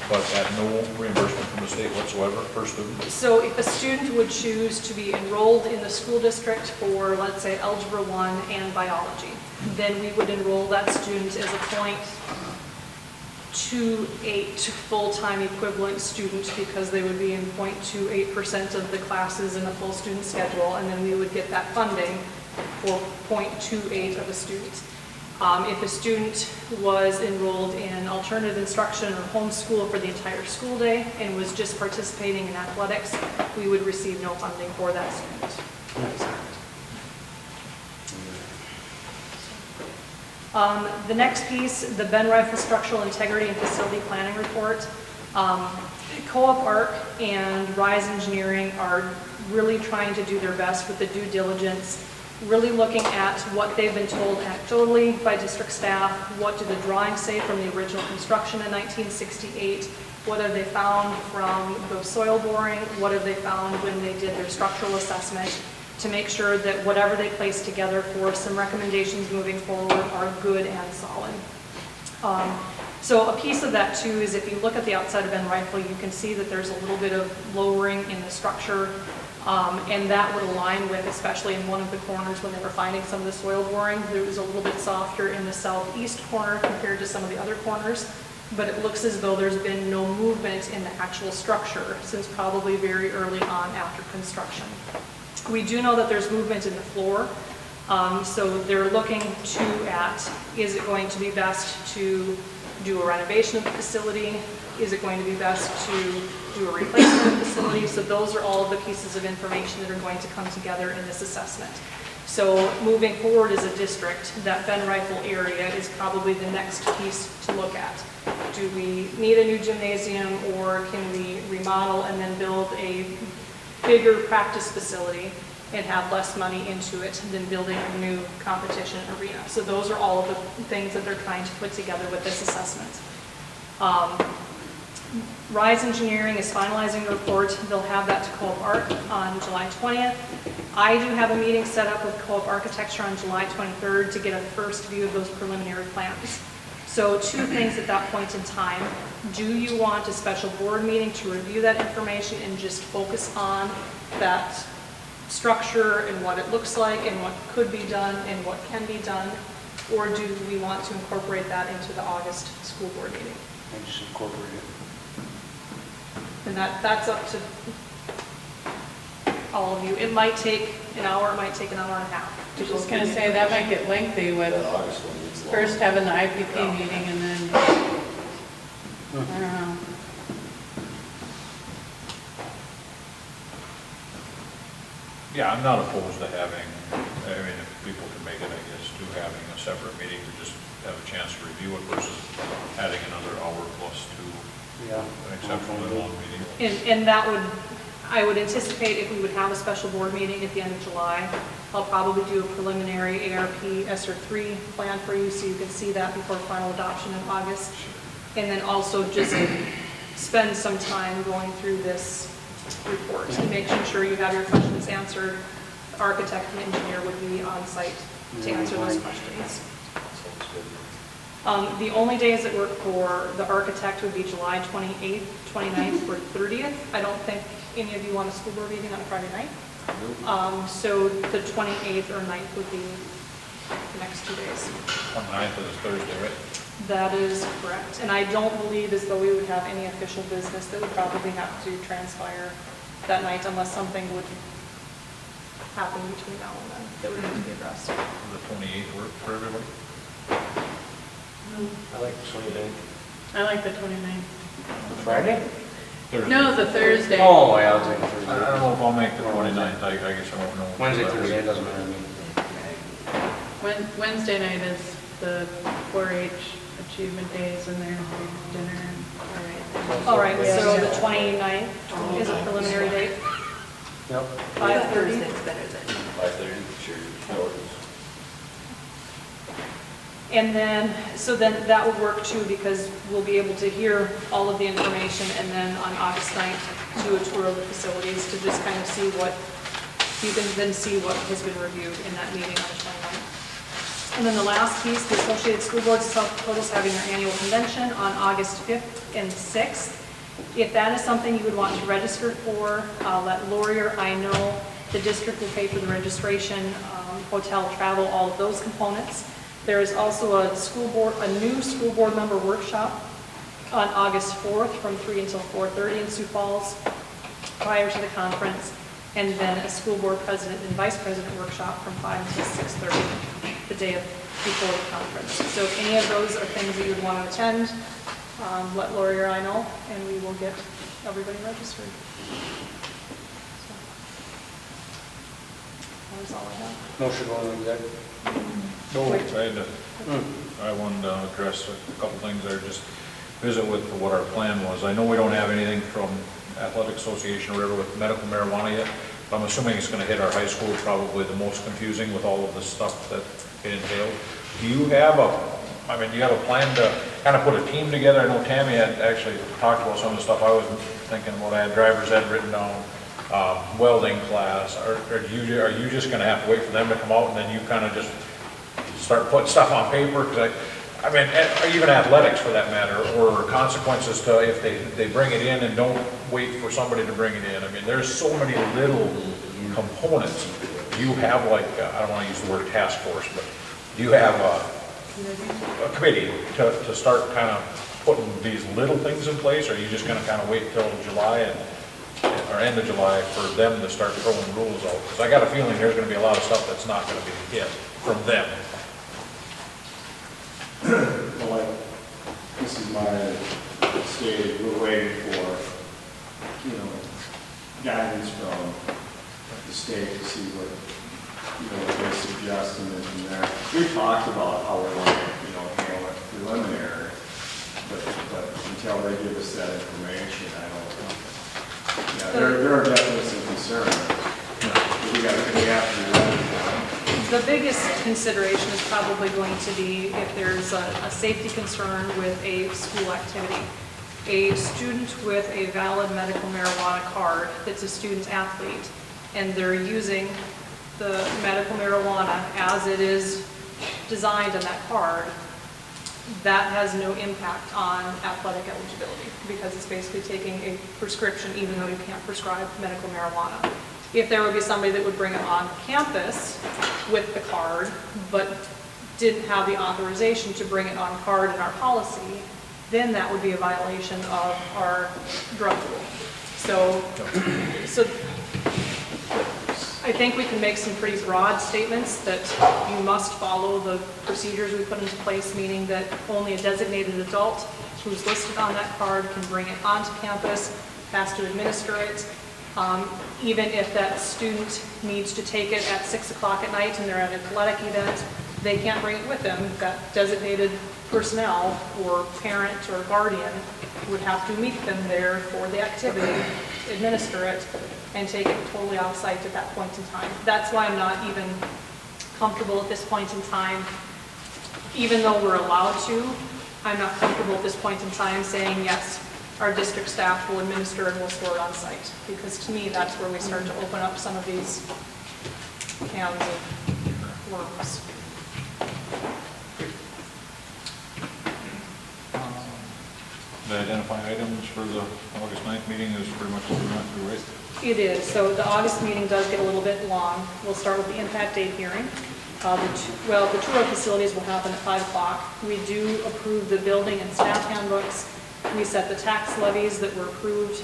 but at no reimbursement from the state whatsoever per student. So if a student would choose to be enrolled in the school district for, let's say, Algebra 1 and biology, then we would enroll that student as a .28 full-time equivalent student because they would be in 0.28% of the classes in a full student schedule, and then we would get that funding for 0.28 of a student. If a student was enrolled in alternative instruction or homeschool for the entire school day and was just participating in athletics, we would receive no funding for that student. The next piece, the Ben Rifle Structural Integrity and Facility Planning Report. Co-op ARC and Rise Engineering are really trying to do their best with the due diligence, really looking at what they've been told anecdotally by district staff, what do the drawings say from the original construction in 1968, what have they found from the soil boring, what have they found when they did their structural assessment, to make sure that whatever they place together for some recommendations moving forward are good and solid. So a piece of that too is if you look at the outside of Ben Rifle, you can see that there's a little bit of lowering in the structure, and that would align with, especially in one of the corners when they were finding some of the soil boring, it was a little bit softer in the southeast corner compared to some of the other corners, but it looks as though there's been no movement in the actual structure since probably very early on after construction. We do know that there's movement in the floor, so they're looking at, is it going to be best to do a renovation of the facility? Is it going to be best to do a replacement of the facility? So those are all of the pieces of information that are going to come together in this assessment. So moving forward as a district, that Ben Rifle area is probably the next piece to look at. Do we need a new gymnasium, or can we remodel and then build a bigger practice facility and have less money into it than building a new competition arena? So those are all of the things that they're trying to put together with this assessment. Rise Engineering is finalizing the report. They'll have that to Co-op Arc on July 20th. I do have a meeting set up with Co-op Architecture on July 23rd to get a first view of those preliminary plans. So 2 things at that point in time. Do you want a special board meeting to review that information and just focus on that structure and what it looks like and what could be done and what can be done? Or do we want to incorporate that into the August school board meeting? I just incorporate it. And that's up to all of you. It might take an hour, it might take an hour and a half. I was just going to say, that might get lengthy with first having the IPP meeting and then, I don't know. Yeah, I'm not opposed to having, I mean, if people can make it, I guess, to having a separate meeting to just have a chance to review it versus adding another hour plus to an exceptionally long meeting. And that would, I would anticipate if we would have a special board meeting at the end of July, I'll probably do a preliminary ARP ESSER 3 plan for you so you can see that before final adoption in August. And then also just spend some time going through this report and making sure you have your questions answered. The architect and engineer would be on site to answer those questions. The only days that work for the architect would be July 28th, 29th, or 30th. I don't think any of you want a school board meeting on a Friday night. So the 28th or 9th would be the next 2 days. On the 9th is Thursday, right? That is correct. And I don't believe as though we would have any official business that would probably have to transpire that night unless something would happen between now and then that would need to be addressed. The 28th work for everybody? I like the 29th. I like the 29th. Friday? Thursday. No, the Thursday. Oh, yeah, I'll take I Thursday. don't know if I'll make the 29th, I guess I won't know. Wednesday, Thursday, it doesn't matter to me. Wednesday night is the 4-H achievement days and their dinner and All right, so the 29th is a preliminary date. Yep. 5:30. Thursday's better than. 5:30, sure. And then, so then that would work too, because we'll be able to hear all of the information, and then on August 9th, do a tour of the facilities to just kind of see what You can then see what has been reviewed in that meeting on the 29th. And then the last piece, the Associated School Boards of South Dakota is having their annual convention on August 5th and 6th. If that is something you would want to register for, let Lori or I know. The district will pay for the registration, hotel, travel, all of those components. There is also a new school board member workshop on August 4th from 3 until 4:30 in Sioux Falls prior to the conference, and then a school board president and vice president workshop from 5 until 6:30 the day before the conference. So if any of those are things that you would want to attend, let Lori or I know, and we will get everybody registered. So, that's all I have. Motion going on exec. I wanted to address a couple things there, just visit with what our plan was. I know we don't have anything from Athletic Association or whatever with medical marijuana yet, but I'm assuming it's going to hit our high school probably the most confusing with all of the stuff that it entailed. Do you have a plan to kind of put a team together? I know Tammy had actually talked about some of the stuff I was thinking about. I had driver's ed written down, welding class. Are you just going to have to wait for them to come out and then you kind of just start putting stuff on paper? Because or even athletics for that matter, or consequences to if they bring it in and don't wait for somebody to bring it in. There's so many little components. Do you have I don't want to use the word task force, but do you have a committee to start kind of putting these little things in place, or are you just going to kind of wait till July or end of July for them to start throwing rules out? Because I got a feeling there's going to be a lot of stuff that's not going to be hit from them. Well, like Mrs. Meyer stated, we're waiting for, guidance from the state to see what they suggest, and then from there. We talked about how we want to, handle it preliminary, but until they give us that information, I don't know. Yeah, there are definitely some concerns. We have to be ready for them. The biggest consideration is probably going to be if there's a safety concern with a school activity. A student with a valid medical marijuana card that's a student athlete, and they're using the medical marijuana as it is designed on that card, that has no impact on athletic eligibility because it's basically taking a prescription even though you can't prescribe medical marijuana. If there would be somebody that would bring it on campus with the card but didn't have the authorization to bring it on card in our policy, then that would be a violation of our drug rule. So I think we can make some pretty broad statements that you must follow the procedures we put into place, meaning that only a designated adult who's listed on that card can bring it onto campus, has to administer it. Even if that student needs to take it at 6 o'clock at night and they're at an athletic event, they can't bring it with them. That designated personnel or parent or guardian would have to meet them there for the activity, administer it, and take it totally off-site at that point in time. That's why I'm not even comfortable at this point in time, even though we're allowed to, I'm not comfortable at this point in time saying, yes, our district staff will administer and will store it on site. Because to me, that's where we start to open up some of these cans of worms. The identify items for the August 9th meeting is pretty much what we went through, right? It is. So the August meeting does get a little bit long. We'll start with the impact date hearing. The tour of facilities will happen at 5 o'clock. We do approve the building and staff handbooks. We set the tax levies that were approved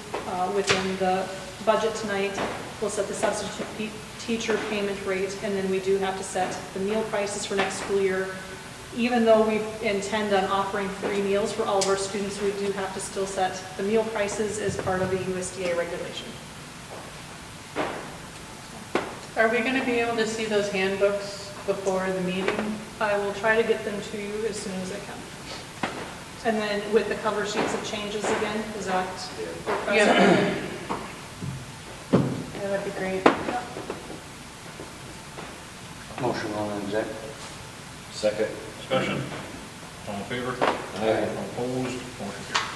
within the budget tonight. We'll set the substitute teacher payment rate, and then we do have to set the meal prices for next school year. Even though we intend on offering free meals for all of our students, we do have to still set the meal prices as part of the USDA regulation. Are we going to be able to see those handbooks before the meeting? I will try to get them to you as soon as I can. And then with the cover sheets of changes again, is that requested? Yeah. That would be great. Yeah. Motion on exec. Second. Discussion? All in favor? Aye. All opposed? Motion carries.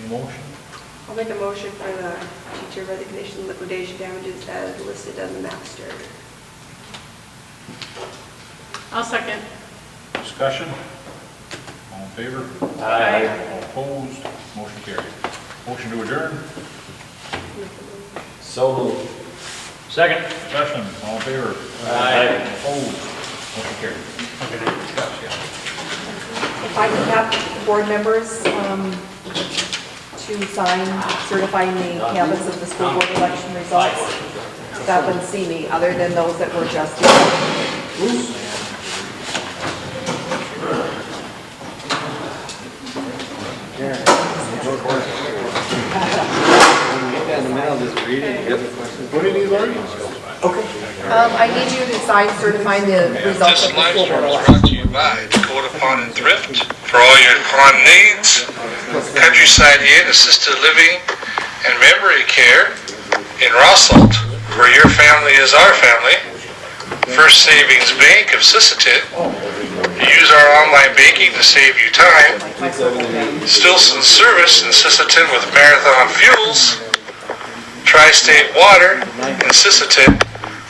a motion? I'll make a motion for the teacher resignation liquidation damages as listed on the master. I'll second. Discussion? All in favor? Aye. All opposed? Motion carried. Motion to adjourn? So moved. Second. Discussion? All in favor? Aye. Opposed? Motion carried. Okay, discuss, yeah. If I could have board members to sign certifying the canvas of the school board election results. Stop and see me, other than those that were just here. What do you need, Lori? I need you to sign certifying the results This of the live school stream board is election. brought to you by Dakota Pond and Thrift for all your pond needs, Countryside Inn Assisted Living and Memory Care in Rossalt, where your family is our family, First Savings Bank of Sisseton. Use our online banking to save you time. Stilson Service in Sisseton with Marathon Fuels. Tri-State Water in Sisseton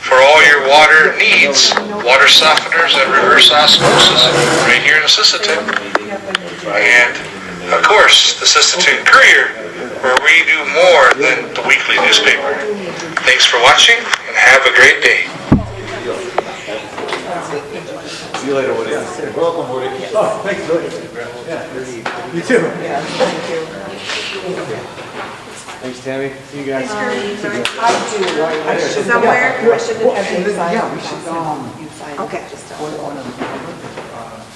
for all your water needs, water softeners and reverse osmosis right here in Sisseton. And, of course, the Sisseton Courier, where we do more than the weekly newspaper. Thanks for watching and have a great day. See you later, Woody. Welcome, Woody. Oh, thanks, Woody. Yeah, you too. Yeah, thank you. Thanks, Tammy. See you guys. I do. Somewhere, I shouldn't have you sign. Yeah, we should, You sign. Okay. Just tell me.